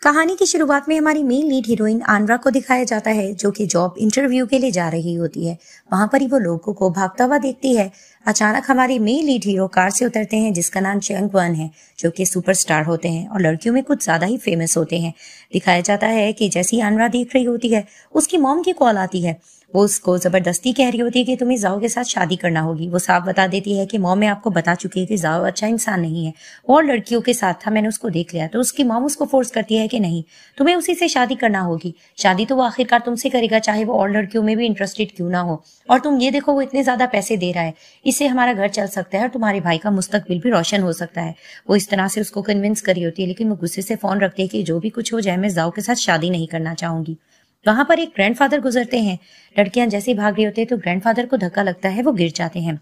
कहानी की शुरुआत में हमारी मेन लीड हीरोइन आनरा को दिखाया जाता है, जो कि जॉब इंटरव्यू के लिए जा रही होती है। वहां पर ही वो लोगों को भागता हुआ देखती है। अचानक हमारी मेन लीड हीरो कार से उतरते हैं, जिसका नाम चेंग वन है, जो कि सुपरस्टार होते हैं और लड़कियों में कुछ ज्यादा ही फेमस होते हैं। दिखाया जाता है कि जैसी आनरा देख रही होती है, उसकी मॉम की कॉल आती है। वो उसको जबरदस्ती कह रही होती है कि तुम्हें जाओ के साथ शादी करना होगी। वो साफ बता देती है कि मॉम मैं आपको बता चुकी है कि जाओ अच्छा इंसान नहीं है, और लड़कियों के साथ था, मैंने उसको देख लिया। तो उसकी मॉम उसको फोर्स करती है कि नहीं, तुम्हें उसी से शादी करना होगी। शादी तो वो आखिरकार तुमसे करेगा, चाहे वो और लड़कियों में भी इंटरेस्टेड क्यों ना हो। और तुम ये देखो, वो इतने ज्यादा पैसे दे रहा है, इससे हमारा घर चल सकता है और तुम्हारे भाई का मुस्तकबिल भी रोशन हो सकता है। वो इस तरह से उसको कन्विंस करी होती है, लेकिन वो गुस्से से फोन रखती है कि जो भी कुछ हो जाए, मैं जाओ के साथ शादी नहीं करना चाहूंगी। वहां पर एक ग्रैंडफादर गुजरते हैं। लड़कियां जैसे भाग रही होती है तो ग्रैंडफादर को धक्का लगता है, वो गिर जाते हैं।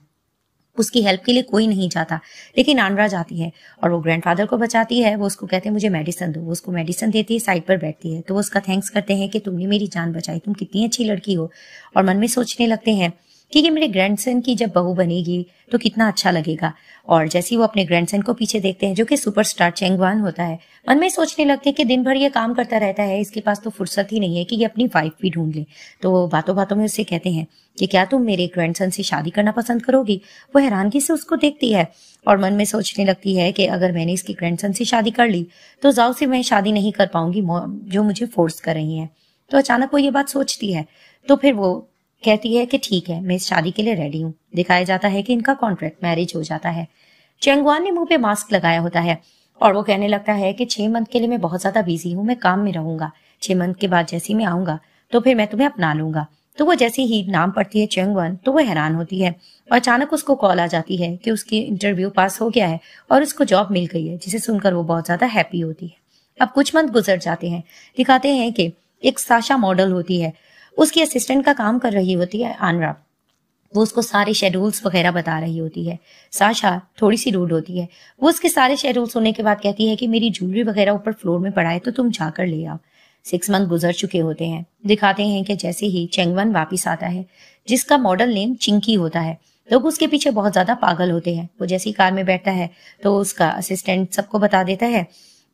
उसकी हेल्प के लिए कोई नहीं जाता, लेकिन आनरा जाती है और वो ग्रैंडफादर को बचाती है। वो उसको कहते हैं मुझे मेडिसिन दो। वो उसको मेडिसिन देती है, साइड पर बैठती है। तो वो उसका थैंक्स करते हैं कि तुमने मेरी जान बचाई, तुम कितनी अच्छी लड़की हो। और मन में सोचने लगते हैं कि ये मेरे ग्रैंडसन की जब बहू बनेगी तो कितना अच्छा लगेगा। और जैसे ही वो अपने ग्रैंडसन को पीछे देखते हैं, जो कि सुपरस्टार चेंगवान होता है, मन में सोचने लगते हैं कि दिन भर ये काम करता रहता है, इसके पास तो फुर्सत ही नहीं है कि ये अपनी वाइफ भी ढूंढ ले। तो वो बातों बातों में उससे कहते हैं कि क्या तुम मेरे ग्रैंडसन से शादी करना पसंद करोगी। वो हैरानगी से उसको देखती है और मन में सोचने लगती है कि अगर मैंने इसके ग्रैंडसन से शादी कर ली तो जाओ से मैं शादी नहीं कर पाऊंगी, जो मुझे फोर्स कर रही है। तो अचानक वो ये बात सोचती है, तो फिर वो कहती है कि ठीक है, मैं इस शादी के लिए रेडी हूँ। दिखाया जाता है कि इनका कॉन्ट्रैक्ट मैरिज हो जाता है। चेंगवान ने मुंह पे मास्क लगाया होता है और वो कहने लगता है कि 6 मंथ के लिए मैं बहुत ज्यादा बिजी हूँ, मैं काम में रहूंगा। 6 मंथ के बाद जैसे ही मैं आऊंगा तो फिर मैं तुम्हें अपना लूंगा। तो वो जैसे ही नाम पढ़ती है चेंगवन, तो वो हैरान होती है और अचानक उसको कॉल आ जाती है कि उसकी इंटरव्यू पास हो गया है और उसको जॉब मिल गई है, जिसे सुनकर वो बहुत ज्यादा हैप्पी होती है। अब कुछ मंथ गुजर जाते हैं। दिखाते हैं कि एक साशा मॉडल होती है, उसकी असिस्टेंट का काम कर रही होती है आनरा। वो उसको सारे शेड्यूल्स वगैरह बता रही होती है। साशा थोड़ी सी रूड होती है। वो उसके सारे शेड्यूल्स होने के बाद कहती है कि मेरी ज्वेलरी वगैरह ऊपर फ्लोर में पड़ा है, तो तुम जाकर ले आओ। 6 मंथ गुजर चुके होते हैं। दिखाते हैं कि जैसे ही चेंगवन वापिस आता है, जिसका मॉडल नेम चिंकी होता है, लोग उसके पीछे बहुत ज्यादा पागल होते हैं। वो जैसे ही कार में बैठता है तो उसका असिस्टेंट सबको बता देता है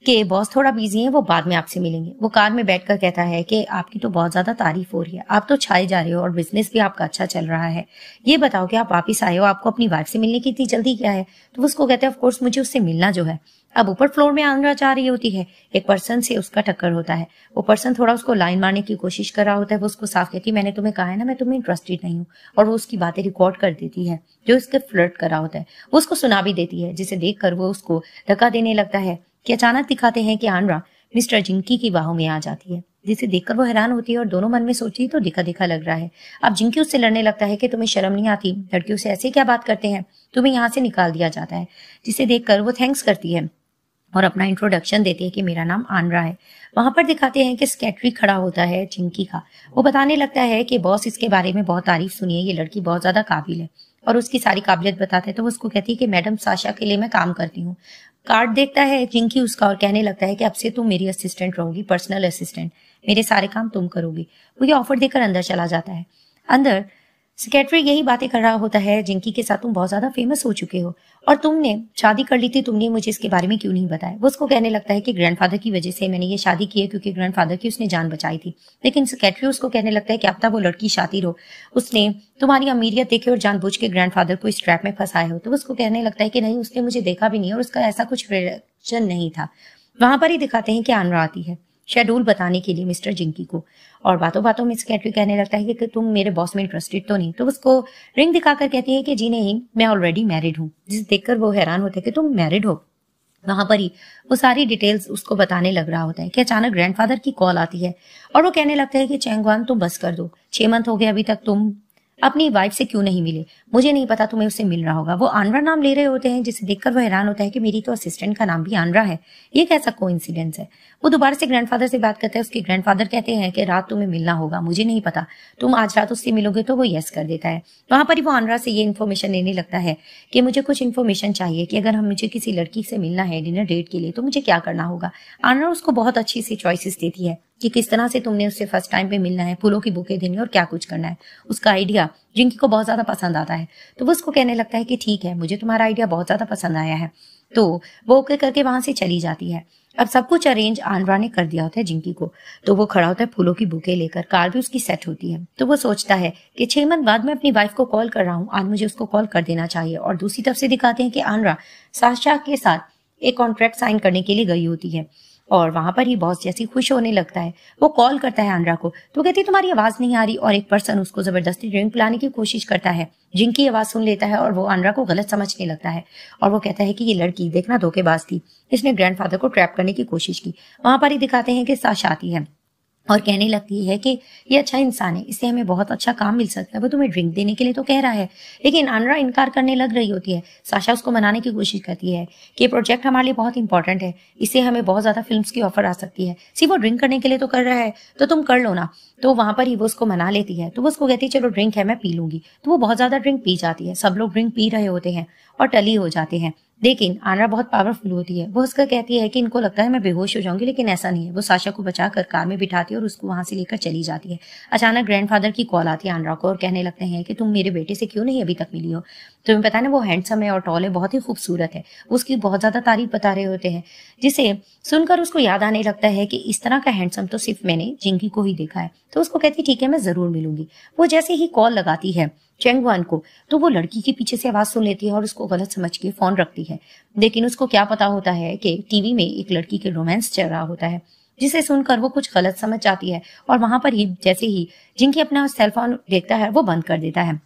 कि बॉस थोड़ा बिजी है, वो बाद में आपसे मिलेंगे। वो कार में बैठकर कहता है कि आपकी तो बहुत ज्यादा तारीफ हो रही है, आप तो छाए जा रहे हो और बिजनेस भी आपका अच्छा चल रहा है। ये बताओ कि आप वापिस आए हो, आपको अपनी वाइफ से मिलने की इतनी जल्दी क्या है। तो वो उसको कहते हैं ऑफ कोर्स मुझे उससे मिलना जो है। अब ऊपर फ्लोर में आनरा जा रही होती है, एक पर्सन से उसका टक्कर होता है। वो पर्सन थोड़ा उसको लाइन मारने की कोशिश कर रहा होता है। वो उसको साफ कहती है मैंने तुम्हें कहा है ना, मैं तुम्हें इंटरेस्टेड नहीं हूँ। और वो उसकी बातें रिकॉर्ड कर देती है, जो इसके फ्लर्ट कर रहा होता है। वो उसको सुना भी देती है, जिसे देखकर वो उसको धक्का देने लगता है कि अचानक दिखाते हैं कि आनरा मिस्टर जिंकी की बाहों में आ जाती है, जिसे देखकर वो हैरान होती है और दोनों मन में सोची तो दिखा दिखा लग रहा है। अब जिंकी उससे लड़ने लगता है कि तुम्हें शर्म नहीं आती, लड़कियों से ऐसे क्या बात करते हैं, तुम्हें यहाँ से निकाल दिया जाता है। जिसे देखकर वो थैंक्स करती है और अपना इंट्रोडक्शन देती है कि मेरा नाम आनरा है। वहां पर दिखाते हैं कि सेक्रेटरी खड़ा होता है चिंकी का। वो बताने लगता है कि बॉस इसके बारे में बहुत तारीफ सुनी है, ये लड़की बहुत ज्यादा काबिल है, और उसकी सारी काबिलियत बताते हैं। तो वो उसको कहती है कि मैडम साशा के लिए मैं काम करती हूँ। कार्ड देखता है जिंकी उसका और कहने लगता है कि अब से तुम मेरी असिस्टेंट रहोगी, पर्सनल असिस्टेंट, मेरे सारे काम तुम करोगी। वो ये ऑफर देकर अंदर चला जाता है। अंदर सेक्रेटरी यही बातें कर रहा होता है जिंकी के साथ, तुम बहुत ज्यादा फेमस हो चुके हो और तुमने शादी कर ली थी, तुमने मुझे इसके बारे में क्यों नहीं बताया। वो उसको कहने लगता है कि ग्रैंडफादर की वजह से मैंने ये शादी की है, क्योंकि ग्रैंडफादर की उसने जान बचाई थी। लेकिन सेक्रेटरी उसको कहने लगता है कि अब तक वो लड़की शातिर हो, उसने तुम्हारी अमीरियत देखे और जानबूझ के ग्रैंडफादर को इस ट्रैप में फंसाए हो। तो वो उसको कहने लगता है कि नहीं, उसने मुझे देखा भी नहीं और उसका ऐसा कुछ रिएक्शन नहीं था। वहां पर ही दिखाते हैं कि आनरा आती है शेड्यूल बताने के लिए मिस्टर जिंकी को, और बातों बातों में सेक्रेटरी कहने लगता है कि तुम मेरे बॉस में इंटरेस्टेड तो नहीं। तो उसको रिंग दिखाकर कहती है कि जी नहीं, मैं ऑलरेडी मैरिड हूँ। जिसे देखकर वो हैरान होते हैं कि तुम मैरिड हो। वहां पर ही वो सारी डिटेल्स उसको बताने लग रहा होता है कि अचानक ग्रैंडफादर की कॉल आती है और वो कहने लगता है कि चेंगवान तुम बस कर दो, 6 मंथ हो गए अभी तक तुम अपनी वाइफ से क्यों नहीं मिले, मुझे नहीं पता तुम्हें उससे मिल रहा होगा। वो आनरा नाम ले रहे होते हैं, जिसे देखकर वो हैरान होता है कि मेरी तो असिस्टेंट का नाम भी आनरा है, ये कैसा कोइंसिडेंस है। वो दोबारा से ग्रैंडफादर से बात करता है। उसके ग्रैंडफादर कहते हैं कि रात तुम्हें मिलना होगा, मुझे नहीं पता, तुम आज रात उससे मिलोगे। तो वो यस कर देता है। वहां पर ही वो आनरा से ये इन्फॉर्मेशन लेने लगता है कि मुझे कुछ इन्फॉर्मेशन चाहिए कि अगर मुझे किसी लड़की से मिलना है डिनर डेट के लिए तो मुझे क्या करना होगा। आनरा उसको बहुत अच्छी सी चॉइसेस देती है कि किस तरह से तुमने उससे फर्स्ट टाइम पे मिलना है, फूलों की बुके देनी और क्या कुछ करना है। उसका आइडिया जिंकी को बहुत ज्यादा पसंद आता है। तो वो उसको कहने लगता है कि ठीक है, मुझे तुम्हारा आइडिया बहुत ज्यादा पसंद आया है। तो वो ओके करके वहां से चली जाती है। अब सब कुछ अरेंज आनरा ने कर दिया होता है जिंकी को। तो वो खड़ा होता है फूलों की बुके लेकर, कार भी उसकी सेट होती है। तो वो सोचता है कि 6 मंथ बाद मैं अपनी वाइफ को कॉल कर रहा हूँ, आज मुझे उसको कॉल कर देना चाहिए। और दूसरी तरफ से दिखाते हैं कि आनरा साशा के साथ एक कॉन्ट्रैक्ट साइन करने के लिए गई होती है और वहां पर ही बॉस जैसी खुश होने लगता है। वो कॉल करता है आनरा को, तो कहती है तुम्हारी आवाज नहीं आ रही, और एक पर्सन उसको जबरदस्ती ड्रिंक पिलाने की कोशिश करता है। जिंकी आवाज सुन लेता है और वो आनरा को गलत समझने लगता है और वो कहता है कि ये लड़की देखना धोखेबाज थी, इसने ग्रैंडफादर को ट्रैप करने की कोशिश की। वहां पर ही दिखाते हैं कि साशा आती है और कहने लगती है कि ये अच्छा इंसान है, इससे हमें बहुत अच्छा काम मिल सकता है, वो तुम्हें ड्रिंक देने के लिए तो कह रहा है। लेकिन आनरा इनकार करने लग रही होती है। साशा उसको मनाने की कोशिश करती है कि ये प्रोजेक्ट हमारे लिए बहुत इंपॉर्टेंट है, इससे हमें बहुत ज्यादा फिल्म्स की ऑफर आ सकती है, सिर्फ वो ड्रिंक करने के लिए तो कर रहा है, तो तुम कर लो ना। तो वहां पर ही वो उसको मना लेती है। तो वो उसको कहती है चलो ड्रिंक है मैं पी लूंगी। तो वो बहुत ज्यादा ड्रिंक पी जाती है, सब लोग ड्रिंक पी रहे होते हैं और टली हो जाते हैं। लेकिन आनरा बहुत पावरफुल होती है, वो उसका कहती है कि इनको लगता है मैं बेहोश हो जाऊंगी, लेकिन ऐसा नहीं है। वो साशा को बचाकर कार में बिठाती है और उसको वहां से लेकर चली जाती है। अचानक ग्रैंडफादर की कॉल आती है आनरा को और कहने लगते हैं कि तुम मेरे बेटे से क्यों नहीं अभी तक मिली हो। तुम्हें पता है ना वो हैंडसम है और टॉल है, बहुत ही खूबसूरत है। उसकी बहुत ज्यादा तारीफ बता रहे होते हैं, जिसे सुनकर उसको याद आने लगता है कि इस तरह का हैंडसम तो सिर्फ मैंने जिंकी को ही देखा है। तो उसको कहती ठीक है मैं जरूर मिलूंगी। वो जैसे ही कॉल लगाती है चेंगवान को, तो वो लड़की के पीछे से आवाज सुन लेती है और उसको गलत समझ के फोन रखती है। लेकिन उसको क्या पता होता है कि टीवी में एक लड़की के रोमांस चल रहा होता है, जिसे सुनकर वो कुछ गलत समझ जाती है और वहां पर ही जैसे ही जिनकी अपना सेलफोन देखता है वो बंद कर देता है।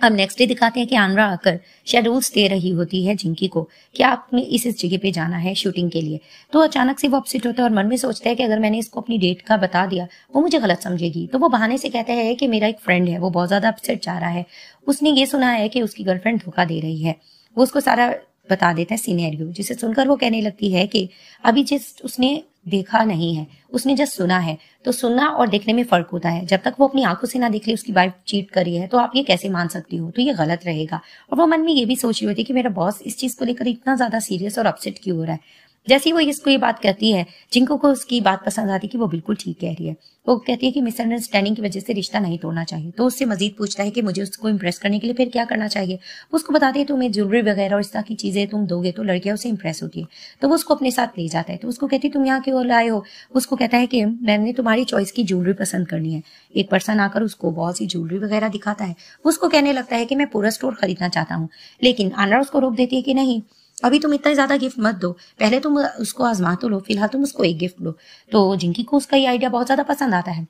अब नेक्स्ट डे दिखाते हैं कि आनरा आकर शेड्यूल्स दे रही होती है जिंकी को कि आपने इस जगह पे जाना है शूटिंग के लिए। तो अचानक से वो अपसेट होता है और मन में सोचता है कि अगर मैंने इसको अपनी डेट का बता दिया वो मुझे गलत समझेगी। तो वो बहाने से कहता है कि मेरा एक फ्रेंड है, वो बहुत ज्यादा अपसेट जा रहा है, उसने ये सुना है कि उसकी गर्लफ्रेंड धोखा दे रही है। वो उसको सारा बता देता है सिनेरियो, जिसे सुनकर वो कहने लगती है कि अभी जिस उसने देखा नहीं है, उसने जस्ट सुना है। तो सुनना और देखने में फर्क होता है। जब तक वो अपनी आंखों से ना देख ले उसकी वाइफ चीट करी है तो आप ये कैसे मान सकती हो, तो ये गलत रहेगा। और वो मन में ये भी सोच रही होती है कि मेरा बॉस इस चीज को लेकर इतना ज्यादा सीरियस और अपसेट क्यों हो रहा है। जैसे ही वो इसको ये बात कहती है, जिनको को उसकी बात पसंद आती है कि वो बिल्कुल ठीक कह रही है। वो कहती है कि मिसअंडरस्टैंडिंग की वजह से रिश्ता नहीं तोड़ना चाहिए। तो उससे मजीद पूछता है कि मुझे उसको इम्प्रेस करने के लिए फिर क्या करना चाहिए। वो उसको बताती है तुम्हें ज्वेलरी वगैरह और इस तरह की चीजें तुम दोगे तो लड़कियां उससे इम्प्रेस होती है। तो वो उसको अपने साथ ले जाता है। तो उसको कहती है तुम यहाँ क्यों लाए हो। उसको कहता है कि मैंने तुम्हारी चॉइस की ज्वेलरी पसंद करनी है। एक पर्सन आकर उसको बहुत सी ज्वेलरी वगैरह दिखाता है। उसको कहने लगता है कि मैं पूरा स्टोर खरीदना चाहता हूँ। लेकिन आनरा उसको रोक देती है कि नहीं, अभी तुम इतना ज्यादा गिफ्ट मत दो, पहले तुम उसको आजमा तो लो, फिलहाल तुम उसको एक गिफ्ट लो। तो जिंकी को उसका ये आइडिया बहुत ज्यादा पसंद आता है।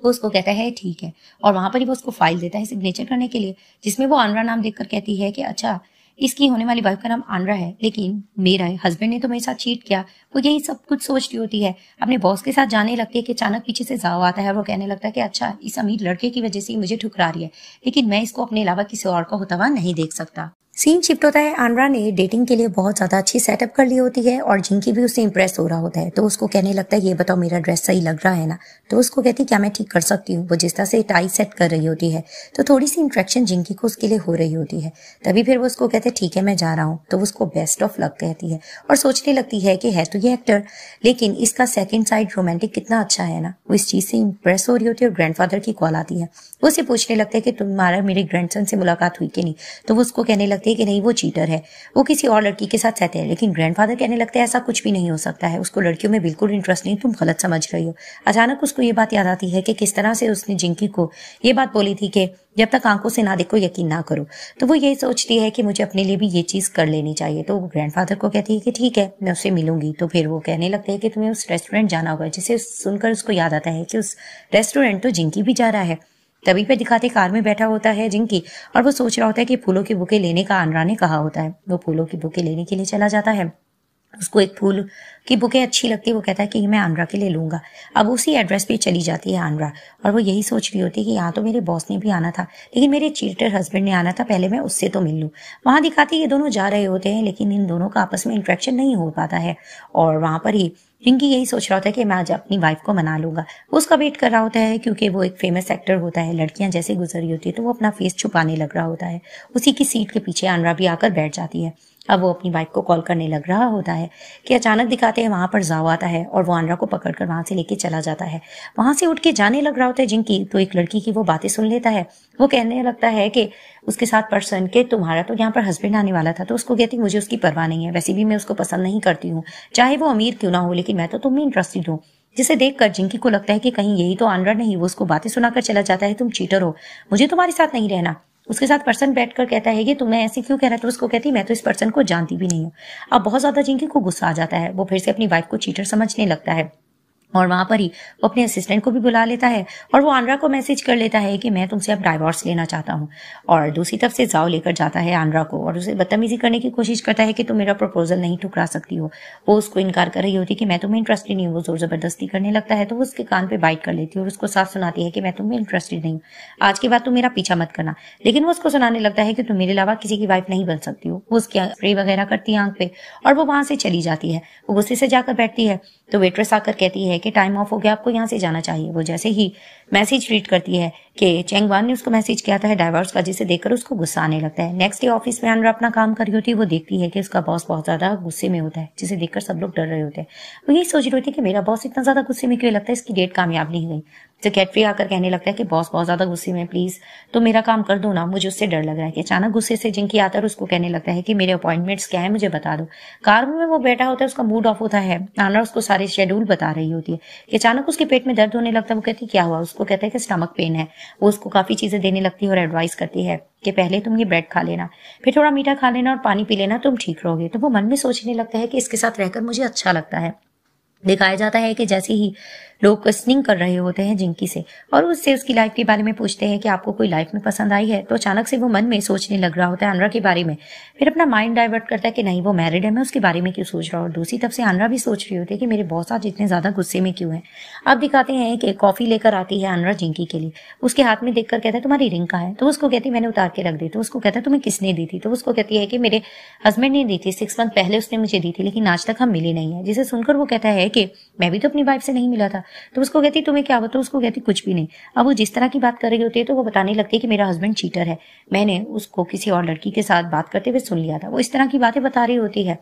वो उसको कहता है ठीक है और वहां पर ही वो उसको फाइल देता है सिग्नेचर करने के लिए, जिसमें वो आनरा नाम देखकर कहती है कि अच्छा इसकी होने वाली वाइफ का नाम आनरा है, लेकिन मेरा हस्बैंड ने तो मेरे साथ चीट किया। वो यही सब कुछ सोच रही होती है, अपने बॉस के साथ जाने लगती है कि अचानक पीछे से जाओ आता है। वो कहने लगता है कि अच्छा इस अमीर लड़के की वजह से मुझे ठुकरा रही है, लेकिन मैं इसको अपने अलावा किसी और का होता हुआ नहीं देख सकता। सीन शिफ्ट होता है। आनरा ने डेटिंग के लिए बहुत ज्यादा अच्छी सेटअप कर ली होती है और जिंकी भी उससे इंप्रेस हो रहा होता है। तो उसको कहने लगता है ये बताओ मेरा ड्रेस सही लग रहा है ना। तो उसको कहती क्या मैं ठीक कर सकती हूँ। वो जिस तरह से टाई सेट कर रही होती है तो थोड़ी सी इंट्रैक्शन जिंकी को उसके लिए हो रही होती है। तभी फिर वो उसको कहते ठीक है मैं जा रहा हूँ। तो वो उसको बेस्ट ऑफ लक कहती है और सोचने लगती है कि है तो ये एक्टर, लेकिन इसका सेकंड साइड रोमांटिक कितना अच्छा है ना। वो इस चीज से इंप्रेस हो रही होती है और ग्रैंडफादर की कॉल आती है। वो उसे पूछने लगते हैं कि तुम्हारा मेरे ग्रैंडसन से मुलाकात हुई कि नहीं। तो वो उसको कहने लगती है कि नहीं वो चीटर है, वो किसी और लड़की के साथ रहते हैं। लेकिन ग्रैंडफादर कहने लगते हैं ऐसा कुछ भी नहीं हो सकता है, उसको लड़कियों में बिल्कुल इंटरेस्ट नहीं, तुम गलत समझ रही हो। अचानक उसको ये बात याद आती है कि किस तरह से उसने जिंकी को ये बात बोली थी कि जब तक आंखों से ना देखो यकीन ना करो। तो वो ये सोचती है कि मुझे अपने लिए भी ये चीज कर लेनी चाहिए। तो वो ग्रैंडफादर को कहती है कि ठीक है मैं उससे मिलूंगी। तो फिर वो कहने लगते हैं कि तुम्हें उस रेस्टोरेंट जाना होगा, जिसे सुनकर उसको याद आता है कि उस रेस्टोरेंट तो जिंकी भी जा रहा है। तभी पे दिखाते कार में बैठा होता है जिंकी और वो सोच रहा होता है कि फूलों की बुके लेने का आनरा ने कहा होता है। वो फूलों की बुके लेने के लिए चला जाता है। उसको एक फूल की बुके अच्छी लगती है। वो कहता है कि मैं आनरा के लिए लूंगा। अब उसी एड्रेस पे चली जाती है आनरा और वो यही सोच रही होती है कि यहाँ तो मेरे बॉस ने भी आना था, लेकिन मेरे चीटर हस्बैंड ने आना था, पहले मैं उससे तो मिल लूं। वहां दिखाती ये दोनों जा रहे होते हैं, लेकिन इन दोनों का आपस में इंट्रैक्शन नहीं हो पाता है और वहां पर ही जिंकी यही सोच रहा होता है कि मैं आज अपनी वाइफ को मना लूंगा। वो उसका वेट कर रहा होता है क्योंकि वो एक फेमस एक्टर होता है। लड़कियां जैसे गुजरी होती है तो वो अपना फेस छुपाने लग रहा होता है। उसी की सीट के पीछे आनरा भी आकर बैठ जाती है अब वो अपनी वाइफ को कॉल करने लग रहा होता है कि अचानक दिखाते हैं वहां पर जाओ आता है और वो आंद्रा को पकड़कर वहां से लेके चला जाता है। वहां से उठ के जाने लग रहा होता है जिंकी, तो एक लड़की की वो बातें सुन लेता है। वो कहने लगता है कि उसके साथ पर्सन के तुम्हारा तो यहाँ पर हस्बैंड आने वाला था। तो उसको कहती मुझे उसकी परवाह नहीं है, वैसे भी मैं उसको पसंद नहीं करती हूँ, चाहे वो अमीर क्यों ना हो, लेकिन मैं तो तुम में इंटरेस्टेड हूँ। जिसे देखकर जिंकी को लगता है कि कहीं यही तो आंद्रा नहीं। वो उसको बातें सुनाकर चला जाता है, तुम चीटर हो, मुझे तुम्हारे साथ नहीं रहना। उसके साथ पर्सन बैठकर कहता है कि तुम्हें ऐसे क्यों कह रहा है। तो उसको कहती मैं तो इस पर्सन को जानती भी नहीं हूँ। अब बहुत ज्यादा जिंकी को गुस्सा आ जाता है। वो फिर से अपनी वाइफ को चीटर समझने लगता है और वहां पर ही वो अपने असिस्टेंट को भी बुला लेता है और वो आंद्रा को मैसेज कर लेता है कि मैं तुमसे अब डाइवोर्स लेना चाहता हूँ। और दूसरी तरफ से जाओ लेकर जाता है आंद्रा को और उसे बदतमीजी करने की कोशिश करता है कि तुम मेरा प्रपोजल नहीं ठुकरा सकती हो। वो उसको इनकार कर रही होती कि मैं तुम्हें इंटरेस्टेड नहीं हूँ। वो जोर जबरदस्ती करने लगता है तो वो उसके कान पे बाइट कर लेती है और उसको साफ सुनाती है कि मैं तुम्हें इंटरेस्टेड नहीं हूँ, आज के बाद तुम मेरा पीछा मत करना। लेकिन वो उसको सुनाने लगता है कि तुम मेरे अलावा किसी की वाइफ नहीं बन सकती हो। वो उसकी स्प्रे वगैरह करती है आंख पे और वो वहां से चली जाती है। वो गुस्से से जाकर बैठती है तो वेट्रेस आकर कहती है कि टाइम ऑफ हो गया, आपको यहाँ से जाना चाहिए। वो जैसे ही मैसेज रीड करती है कि चेंगवान ने उसको मैसेज किया था है डाइवोर्स का, जिसे देखकर उसको गुस्सा आने लगता है। नेक्स्ट डे ऑफिस में आंद्रा अपना काम कर रही होती है। वो देखती है कि उसका बॉस बहुत ज्यादा गुस्से में होता है, जिसे देखकर सब लोग डर रहे होते हैं। वो यही सोच रही होती है कि मेरा बॉस इतना ज्यादा गुस्से में क्यों, लगता है इसकी डेट कामयाब नहीं गई। सेक्रेटरी आकर कहने लगता है कि बॉस बहुत ज्यादा गुस्से में, प्लीज तो मेरा काम कर दो ना, मुझे उससे डर लग रहा है। कि अचानक गुस्से से जिंकी आता है और उसको कहने लगता है कि मेरे अपॉइंटमेंट्स क्या है मुझे बता दो। कार में वो बैठा होता है, उसका मूड ऑफ होता है। आंद्रा उसको सारे शेड्यूल बता रही होती है कि अचानक उसके पेट में दर्द होने लगता है। वो कहती क्या हुआ, उसको कहता है कि स्टमक पेन है। वो उसको काफी चीजें देने लगती है और एडवाइस करती है कि पहले तुम ये ब्रेड खा लेना, फिर थोड़ा मीठा खा लेना और पानी पी लेना, तुम ठीक रहोगे। तो वो मन में सोचने लगता है कि इसके साथ रहकर मुझे अच्छा लगता है। दिखाया जाता है कि जैसे ही लोग क्वेश्चनिंग कर रहे होते हैं जिंकी से और उससे उसकी लाइफ के बारे में पूछते हैं कि आपको कोई लाइफ में पसंद आई है, तो अचानक से वो मन में सोचने लग रहा होता है आंद्रा के बारे में। फिर अपना माइंड डाइवर्ट करता है कि नहीं वो मैरिड है, मैं उसके बारे में क्यों सोच रहा हूँ। और दूसरी तरफ से आंद्रा भी सोच रही होती है कि मेरे बॉस आज इतने ज्यादा गुस्से में क्यों है। अब दिखाते हैं कि कॉफी लेकर आती है आंद्रा जिंकी के लिए। उसके हाथ में देखकर कहता है तुम्हारी रिंग कहाँ है। तो उसको कहती है मैंने उतार के रख दी। तो उसको कहता है तुम्हें किसने दी थी। तो उसको कहती है कि मेरे हस्बैंड ने दी थी, 6 मंथ पहले उसने मुझे दी थी, लेकिन आज तक हम मिले नहीं है। जिसे सुनकर वो कहता है कि मैं भी तो अपनी वाइफ से नहीं मिला था। तो उसको कहती तुम्हें क्या बताओ। उसको कहती कुछ भी नहीं। अब वो जिस तरह की बात कर रही होती है तो वो बताने लगती है कि मेरा हस्बैंड चीटर है, मैंने उसको किसी और लड़की के साथ बात करते हुए सुन लिया था। वो इस तरह की बातें बता रही होती है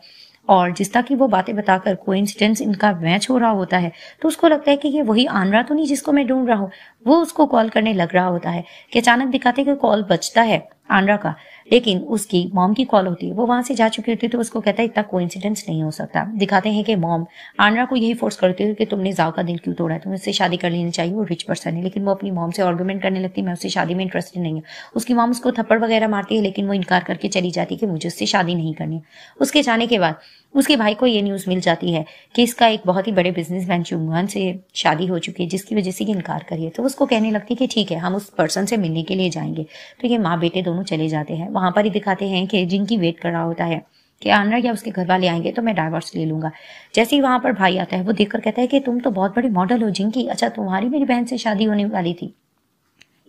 और जिस तरह की वो बातें बताकर कोइंसिडेंस इनका मैच हो रहा होता है तो उसको लगता है कि ये वही आंद्रा तो नहीं जिसको मैं ढूंढ रहा हूँ। वो उसको कॉल करने लग रहा होता है कि अचानक दिखाते कि कॉल बजता है आंद्रा का, लेकिन उसकी मॉम की कॉल होती है। वो वहां से जा चुकी होती है तो उसको कहता है इतना कोइंसिडेंस नहीं हो सकता। दिखाते हैं कि मॉम आंद्रा को यही फोर्स करती है कि तुमने जाओ का दिल क्यों तोड़ा है, तुम्हें उससे शादी कर लेनी चाहिए, वो रिच पर्सन है। लेकिन वो अपनी मॉम से आर्गुमेंट करने लगती है मैं उससे शादी में इंटरेस्टेड नहीं हूँ। उसकी मॉम उसको थप्पड़ वगैरह मारती है लेकिन वो इनकार करके चली जाती है कि मुझे उससे शादी नहीं करनी। उसके जाने के बाद उसके भाई को ये न्यूज मिल जाती है कि इसका एक बहुत ही बड़े बिजनेसमैन चुंगवान से शादी हो चुकी है, जिसकी वजह से ये इनकार करिए। तो उसको कहने लगती है कि ठीक है हम उस पर्सन से मिलने के लिए जाएंगे। तो ये माँ बेटे दोनों चले जाते हैं। वहां पर ही दिखाते हैं कि जिनकी वेट कर रहा होता है कि आंद्रा या उसके घर वाले आएंगे तो मैं डाइवोर्स ले लूंगा। जैसे ही वहां पर भाई आता है वो देखकर कहता है कि तुम तो बहुत बड़ी मॉडल हो जिनकी, अच्छा तुम्हारी मेरी बहन से शादी होने वाली थी।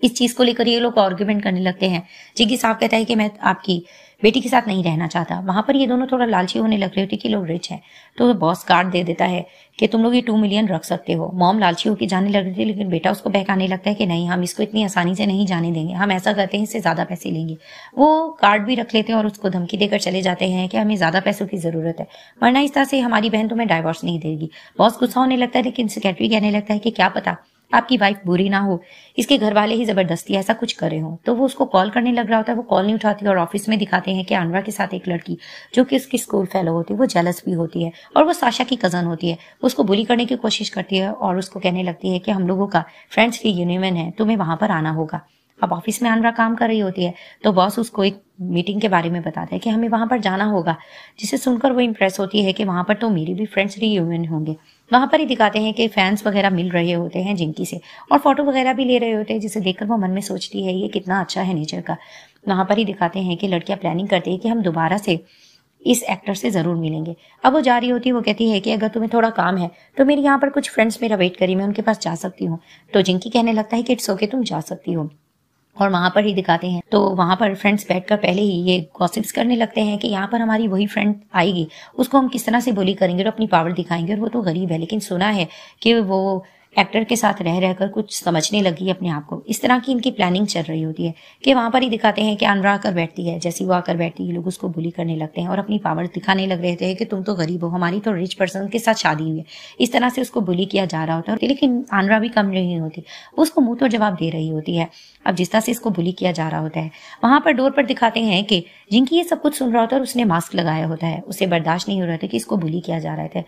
इस चीज को लेकर ये लोग आर्ग्यूमेंट करने लगते हैं। जिंकी साहब कहता है कि मैं आपकी बेटी के साथ नहीं रहना चाहता। वहां पर ये दोनों थोड़ा लालची होने लग रहे होते कि लोग रिच हैं। तो बॉस कार्ड दे देता है कि तुम लोग ये 2 मिलियन रख सकते हो। मॉम लालची होकर जाने लग रही थी लेकिन बेटा उसको बहकाने लगता है कि नहीं हम इसको इतनी आसानी से नहीं जाने देंगे, हम ऐसा करते हैं इससे ज्यादा पैसे लेंगे। वो कार्ड भी रख लेते हैं और उसको धमकी देकर चले जाते हैं कि हमें ज्यादा पैसों की जरूरत है, वरना इस तरह से हमारी बहन तुम्हें डाइवोर्स नहीं देगी। बॉस गुस्सा होने लगता है लेकिन सेक्रेटरी कहने लगता है कि क्या पता आपकी वाइफ बुरी ना हो, इसके घर वाले ही जबरदस्ती ऐसा कुछ करे हो। तो वो उसको कॉल करने लग रहा होता है, वो कॉल नहीं उठाती और ऑफिस में दिखाते हैं कि आंद्रा के साथ एक लड़की जो कि उसकी स्कूल फेलो होती है वो जेलस भी होती है और वो साशा की कजन होती है। उसको बुली करने की कोशिश करती है और उसको कहने लगती है कि हम लोगों का फ्रेंड्स रियूनियन है, तुम्हें वहां पर आना होगा। अब ऑफिस में आंद्रा काम कर रही होती है तो बॉस उसको एक मीटिंग के बारे में बताता है कि हमें वहां पर जाना होगा, जिसे सुनकर वो इम्प्रेस होती है कि वहां पर तो मेरी भी फ्रेंड्स रियूनियन होंगे। वहां पर ही दिखाते हैं कि फैंस वगैरह मिल रहे होते हैं जिंकी से और फोटो वगैरह भी ले रहे होते हैं, जिसे देखकर वो मन में सोचती है ये कितना अच्छा है नेचर का। वहां पर ही दिखाते हैं कि लड़कियां प्लानिंग करती है कि हम दोबारा से इस एक्टर से जरूर मिलेंगे। अब वो जा रही होती है, वो कहती है कि अगर तुम्हें थोड़ा काम है तो मेरे यहाँ पर कुछ फ्रेंड्स मेरा वेट करी, मैं उनके पास जा सकती हूँ। तो जिंकी कहने लगता है कि इट्स ओके तुम जा सकती हो। और वहां पर ही दिखाते हैं तो वहां पर फ्रेंड्स बैठकर पहले ही ये गॉसिप्स करने लगते हैं कि यहाँ पर हमारी वही फ्रेंड आएगी, उसको हम किस तरह से बोली करेंगे और अपनी पावर दिखाएंगे। और वो तो गरीब है लेकिन सुना है कि वो एक्टर के साथ रह रहकर कुछ समझने लगी अपने आप को। इस तरह की इनकी प्लानिंग चल रही होती है कि वहां पर ही दिखाते हैं कि अनरा आकर बैठती है। जैसी वो आकर बैठती है, लोग उसको बुली करने लगते हैं और अपनी पावर दिखाने लग रहे थे कि तुम तो गरीब हो, हमारी तो रिच पर्सन के साथ शादी हुई है। इस तरह से उसको बुली किया जा रहा होता है, लेकिन अनरा भी कम नहीं होती, उसको मुंह तो जवाब दे रही होती है। अब जिस तरह से इसको बुली किया जा रहा होता है, वहां पर डोर पर दिखाते हैं कि जिनकी ये सब कुछ सुन रहा होता है और उसने मास्क लगाया होता है। उसे बर्दाश्त नहीं हो रहा था कि इसको बुली किया जा रहा था।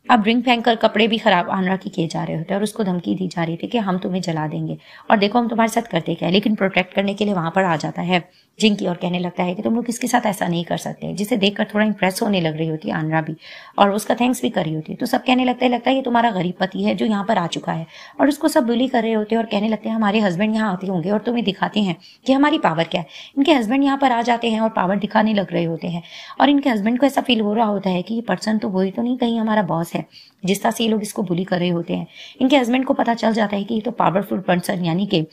अब ड्रिंक फेंक कर कपड़े भी खराब आनरा की किए जा रहे होते हैं और उसको धमकी दी जा रही थी कि हम तुम्हें जला देंगे और देखो हम तुम्हारे साथ करते क्या है। लेकिन प्रोटेक्ट करने के लिए वहां पर आ जाता है जिंकी और कहने लगता है कि तुम लोग इसके साथ ऐसा नहीं कर सकते, जिसे देखकर थोड़ा इंप्रेस होने लग रही होती है आनरा भी और उसका थैंक्स भी कर रही होती है। तो सब कहने लगता है ये तुम्हारा गरीब पति है जो यहाँ पर आ चुका है, और उसको सब बुली कर रहे होते हैं और कहने लगते हैं हमारे हस्बैंड यहाँ आते होंगे और तुम्हें दिखाते हैं कि हमारी पावर क्या है। इनके हस्बैंड यहाँ पर आ जाते हैं और पावर दिखाने लग रहे होते हैं और इनके हस्बैंड को ऐसा फील हो रहा होता है कि ये पर्सन तो वही तो नहीं कहीं हमारा बॉस है, जिस तरह से ये लोग इसको बुली कर रहे होते हैं। इनके हस्बैंड को पता चल जाता है कि ये तो पावरफुल पर्सन यानी कि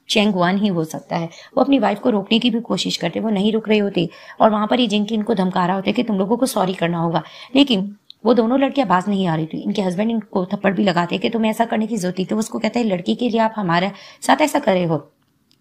चेंग वन ही हो सकता है। वो अपनी वाइफ को रोकने की भी कोशिश करते, वो नहीं रुक रहे होते और वहां पर ही जिंकी इनको धमका रहा होता है कि तुम लोगों को सॉरी करना होगा। लेकिन वो दोनों लड़कियां बाज नहीं आ रही थी। इनके हस्बैंड इनको थप्पड़ भी लगाते कि तुम्हें ऐसा करने की जरूरत थी। तो उसको कहता है लड़की के लिए आप हमारे साथ ऐसा करे हो।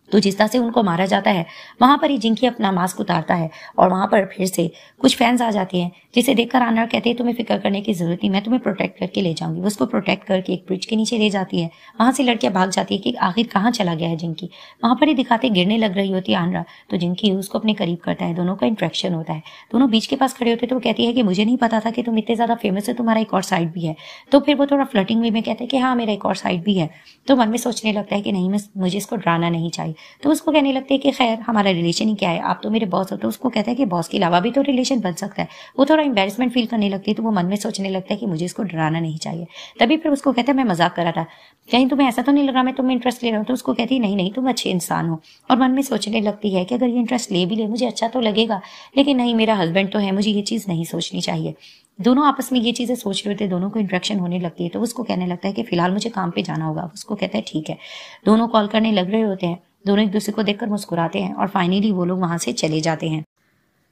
तो जिस तरह से उनको मारा जाता है वहां पर ही जिंकी अपना मास्क उतारता है और वहां पर फिर से कुछ फैंस आ जाते हैं, जिसे देखकर आनरा कहते हैं तुम्हें फिक्र करने की जरूरत नहीं, मैं तुम्हें प्रोटेक्ट करके ले जाऊंगी। वो उसको प्रोटेक्ट करके एक ब्रिज के नीचे ले जाती है। वहां से लड़कियां भाग जाती है कि आखिर कहाँ चला गया है जिंकी। वहां पर ही दिखाते गिरने लग रही होती है आनरा, तो जिंकी उसको अपने करीब करता है, दोनों का इंट्रैक्शन होता है। दोनों बीच के पास खड़े होते तो वो कहती है कि मुझे नहीं पता था कि तुम इतने ज्यादा फेमस है, तुम्हारा एक और साइड भी है। तो फिर वो थोड़ा फ्लर्टिंग वे में कहते हैं कि हाँ मेरा एक और साइड भी है। तो मन में सोचने लगता है कि नहीं मुझे इसको डराना नहीं चाहिए। तो उसको कहने लगते हैं कि खैर हमारा रिलेशन ही क्या है, आप तो मेरे बॉस हो। तो उसको कहता है कि बॉस के अलावा भी तो रिलेशन बन सकता है। वो थोड़ा एम्बेरसमेंट फील करने लगती है, तो वो मन में सोचने लगता है कि मुझे इसको डराना नहीं चाहिए। तभी फिर उसको कहता है मैं मजाक कर रहा था, कहीं तुम्हें ऐसा तो नहीं लग रहा मैं तुम्हें इंटरेस्ट ले रहा हूँ। तो उसको कहती है नहीं नहीं तुम अच्छे इंसान हो, और मन में सोचने लगती है कि अगर ये इंटरेस्ट ले भी ले मुझे अच्छा तो लगेगा, लेकिन नहीं मेरा हस्बैंड तो है, मुझे ये चीज नहीं सोचनी चाहिए। दोनों आपस में ये चीजें सोच रहे होते, दोनों को इंट्रैक्शन होने लगती है। तो उसको कहने लगता है कि फिलहाल मुझे काम पे जाना होगा। उसको कहता है ठीक है। दोनों कॉल करने लग रहे होते हैं, दोनों एक दूसरे को देखकर मुस्कुराते हैं और फाइनली वो लोग वहां से चले जाते हैं।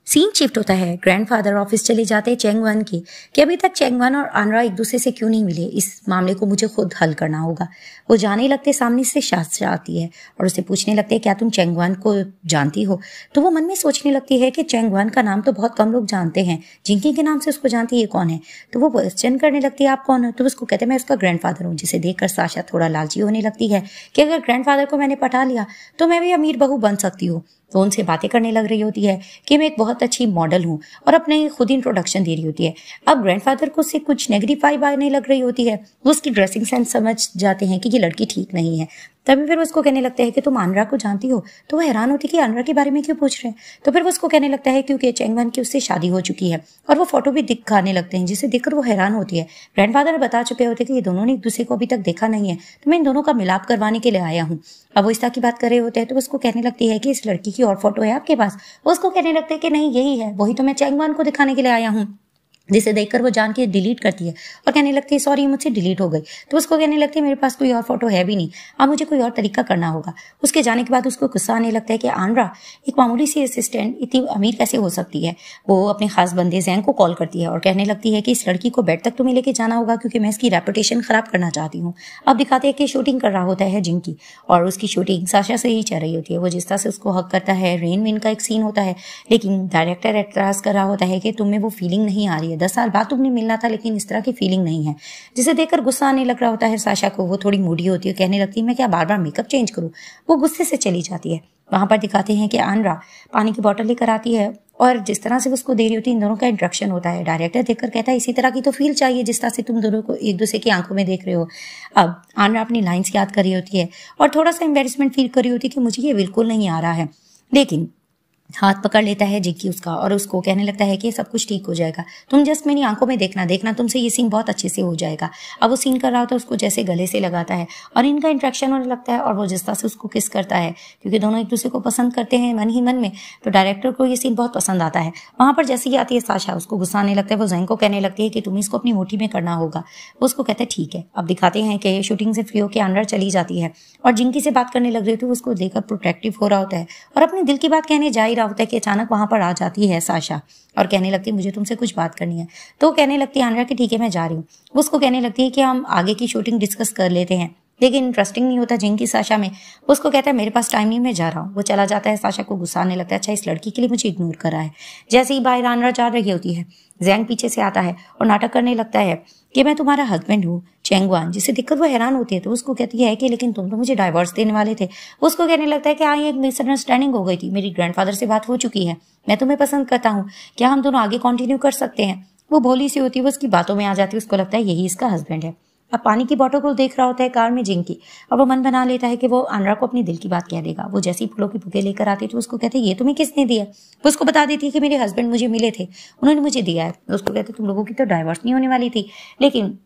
सीन शिफ्ट होता है, ग्रैंडफादर ऑफिस चले जाते हैं चेंग वन की कि अभी तक चेंग वन और आनरा एक दूसरे से क्यों नहीं मिले, इस मामले को मुझे खुद हल करना होगा। वो जाने लगते सामने से शास्त्रा आती है और उसे पूछने लगते हैं क्या तुम चेंग वन को जानती हो। तो वो मन में सोचने लगती है कि चेंग वन का नाम तो बहुत कम लोग जानते हैं, जिंकी के नाम से उसको जानती है, ये कौन है। तो वो क्वेश्चन करने लगती है आप कौन हो। तो उसको कहते हैं मैं उसका ग्रैंडफादर हूँ, जिसे देखकर साशा थोड़ा लालची होने लगती है कि अगर ग्रैंडफादर को मैंने पटा लिया तो मैं भी अमीर बहू बन सकती हूँ। तो उनसे बातें करने लग रही होती है कि मैं एक बहुत अच्छी मॉडल हूँ और अपने खुद इंट्रोडक्शन दे रही होती है। अब ग्रैंडफादर को उससे कुछ नेगेटिव वाइब आने लग रही होती है, वो उसकी ड्रेसिंग सेंस समझ जाते हैं कि ये लड़की ठीक नहीं है। तभी फिर वो उसको कहने लगता है कि तुम आनरा को जानती हो। तो वो हैरान होती है कि आनरा के बारे में क्यों पूछ रहे हैं। तो फिर वो उसको कहने लगता है क्योंकि चेंग वन की उससे शादी हो चुकी है, और वो फोटो भी दिखाने लगते हैं, जिसे देखकर वो हैरान होती है। ग्रैंडफादर बता चुके होते कि ये दोनों ने एक दूसरे को अभी तक देखा नहीं है, तो मैं इन दोनों का मिलाप करवाने के लिए आया हूँ। अब वो इस तरह की बात कर रहे होते हैं, तो उसको कहने लगती है कि इस लड़की की और फोटो है आपके पास। वो उसको कहने लगते हैं कि नहीं यही है, वही तो मैं चेंग वन को दिखाने के लिए आया हूँ। जिसे देखकर वो जान के डिलीट करती है और कहने लगती है सॉरी मुझसे डिलीट हो गई। तो उसको कहने लगती है मेरे पास कोई और फोटो है भी नहीं, अब मुझे कोई और तरीका करना होगा। उसके जाने के बाद उसको गुस्सा आने लगता है कि आनरा एक मामूली सी असिस्टेंट इतनी अमीर कैसे हो सकती है। वो अपने खास बंदे जैन को कॉल करती है और कहने लगती है कि इस लड़की को बेड तक तुम्हें लेके जाना होगा क्योंकि मैं इसकी रेपुटेशन खराब करना चाहती हूँ। अब दिखाते हैं कि शूटिंग कर रहा होता है जिंकी, और उसकी शूटिंग साशा से ही चल रही होती है। वो जिस तरह से उसको हक करता है, रेन वेन का एक सीन होता है, लेकिन डायरेक्टर एतराज कर रहा होता है कि तुम्हें वो फीलिंग नहीं आ रही है, 10 साल बाद तुमने मिलना था लेकिन इस तरह की फीलिंग नहीं है। जिसे देखकर गुस्सा आने लग रहा होता है साशा को। वो थोड़ी मूडी होती है, कहने लगती है मैं क्या बार बार मेकअप चेंज करूं। वो गुस्से से चली जाती है। वहां पर दिखाते हैं कि आनरा पानी की बोतल लेकर आती है और जिस तरह से उसको दे रही होती है, इन दोनों का इंट्रैक्शन होता है। डायरेक्टर देखकर कहता है इसी तरह की तो फील चाहिए जिस तरह से तुम दोनों को एक दूसरे की आंखों में देख रहे हो। अब आनरा अपनी लाइंस याद कर रही होती है और थोड़ा सा एम्बेरसमेंट फील कर रही होती है कि मुझे ये बिल्कुल नहीं आ रहा है, लेकिन हाथ पकड़ लेता है जिंकी उसका और उसको कहने लगता है कि सब कुछ ठीक हो जाएगा, तुम जस्ट मेरी आंखों में देखना तुमसे ये सीन बहुत अच्छे से हो जाएगा। अब वो सीन कर रहा होता है, उसको जैसे गले से लगाता है और इनका इंट्रैक्शन होने लगता है और वो जिस तरह से उसको किस करता है, क्योंकि दोनों एक दूसरे को पसंद करते हैं मन ही मन में, तो डायरेक्टर को ये सीन बहुत पसंद आता है। वहां पर जैसे ही आती है साशा, उसको गुस्सा आने लगता है। वो जैन को कहने लगती है कि तुम्हें इसको अपनी मुट्ठी में करना होगा। वो उसको कहता है ठीक है। अब दिखाते हैं कि शूटिंग से फ्री होकर अंदर चली जाती है और जिंकी से बात करने लग रही है, तो उसको देखकर प्रोटेक्टिव हो रहा होता है और अपने दिल की बात कहने जा ही रहा होता है कि अचानक वहां पर आ जाती है साशा और कहने लगती है मुझे तुमसे कुछ बात करनी है। तो कहने लगती है आंद्रा कि ठीक है मैं जा रही हूँ। उसको कहने लगती है कि हम आगे की शूटिंग डिस्कस कर लेते हैं। लेकिन इंटरेस्टिंग नहीं होता जिंकी साशा में। उसको कहता है मेरे पास टाइम नहीं, मैं जा रहा हूँ। वो चला जाता है। साशा को गुस्सा आने लगता है, अच्छा इस लड़की के लिए मुझे इग्नोर कर रहा है। जैसे ही बाहर आंद्रा जा रही होती है, जैंग पीछे से आता है और नाटक करने लगता है कि मैं तुम्हारा हस्बैंड हूँ चेंगवान, जिसे देखकर वो हैरान होती है। तो उसको कहती है कि लेकिन तुम तो मुझे डाइवोर्स देने वाले थे। उसको कहने लगता है कि हाँ ये एक मिसअंडरस्टैंडिंग हो गई थी, मेरी ग्रैंडफादर से बात हो चुकी है, मैं तुम्हें पसंद करता हूँ, क्या हम दोनों आगे कंटिन्यू कर सकते हैं। वो भोली सी होती है, वो उसकी बातों में आ जाती है। उसको लगता है यही इसका हस्बैंड है। अब पानी की बोतल को देख रहा होता है कार में जिंकी, और वो मन बना लेता है कि वो आंद्रा को अपनी दिल की बात कह देगा। वो जैसे ही फूलों की बुके लेकर आती है तो उसको कहते हैं ये तुम्हें किसने दिया। वो उसको बता देती है कि मेरे हस्बैंड मुझे मिले थे, उन्होंने मुझे दिया है। उसको कहते तुम लोगों की तो डाइवोर्स नहीं होने वाली थी। लेकिन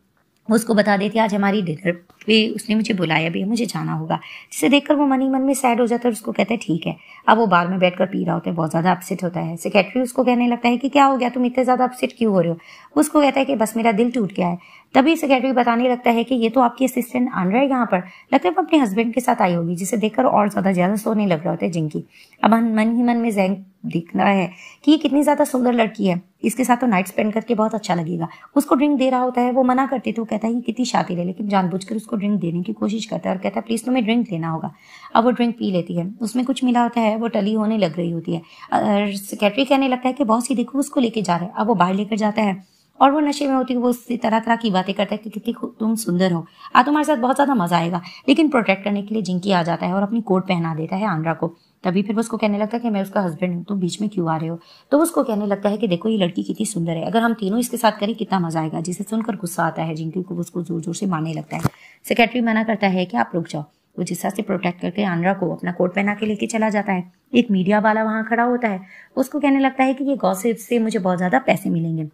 उसको बता देती है आज हमारी डिनर पे उसने मुझे बुलाया भी है, मुझे जाना होगा। जिसे देखकर वो मन ही मन में सैड हो जाता है और उसको कहता है ठीक है। अब वो बार में बैठकर पी रहा होता है, बहुत ज्यादा अपसेट होता है। सेक्रेटरी उसको कहने लगता है कि क्या हो गया, तुम इतने ज्यादा अपसेट क्यों हो रहे हो। उसको कहता है कि बस मेरा दिल टूट गया है। तभी सेक्रेटरी बताने लगता है कि ये तो आपकी असिस्टेंट आंद्रा है यहाँ पर, लगता है वो अपने हस्बैंड के साथ आई होगी। जिसे देखकर और ज्यादा सोने लग रहा होता है जिंकी। अब मन ही मन में जैंग दिख रहा है कि ये कितनी ज्यादा सुंदर लड़की है, इसके साथ तो नाइट स्पेंड करके बहुत अच्छा लगेगा। उसको ड्रिंक दे रहा होता है, वो मना करती तो कहता है ये कितनी शातिर है, लेकिन जानबूझकर उसको ड्रिंक देने की कोशिश करता है और कहता है प्लीज तुम्हें ड्रिंक लेना होगा। अब वो ड्रिंक पी लेती है, उसमें कुछ मिला होता है, वो टली होने लग रही होती है। सेक्रेटरी कहने लगता है कि बॉस ही देखो उसको लेके जा रहे हैं। अब वो बाहर लेकर जाता है और वो नशे में होती है। वो उससे तरह तरह की बातें करता है कि कितनी तुम सुंदर हो, तुम्हारे साथ बहुत ज्यादा मजा आएगा। लेकिन प्रोटेक्ट करने के लिए जिंकी आ जाता है और अपनी कोट पहना देता है आंद्रा को। तभी फिर वो उसको कहने लगता है कि मैं उसका हस्बैंड हूँ, तुम बीच में क्यों आ रहे हो। तो उसको कहने लगता है कि देखो ये लड़की कितनी सुंदर है, अगर हम तीनों इसके साथ करें कितना मजा आएगा। जिसे सुनकर गुस्सा आता है जिंकी को, उसको जोर जोर से मारने लगता है। सेक्रेटरी मना करता है कि आप रुक जाओ। वो जिस से प्रोटेक्ट करके आंद्रा को अपना कोट पहना के लेके चला जाता है। एक मीडिया वाला वहां खड़ा होता है, उसको कहने लगता है कि ये गॉसिप से मुझे बहुत ज्यादा पैसे मिलेंगे।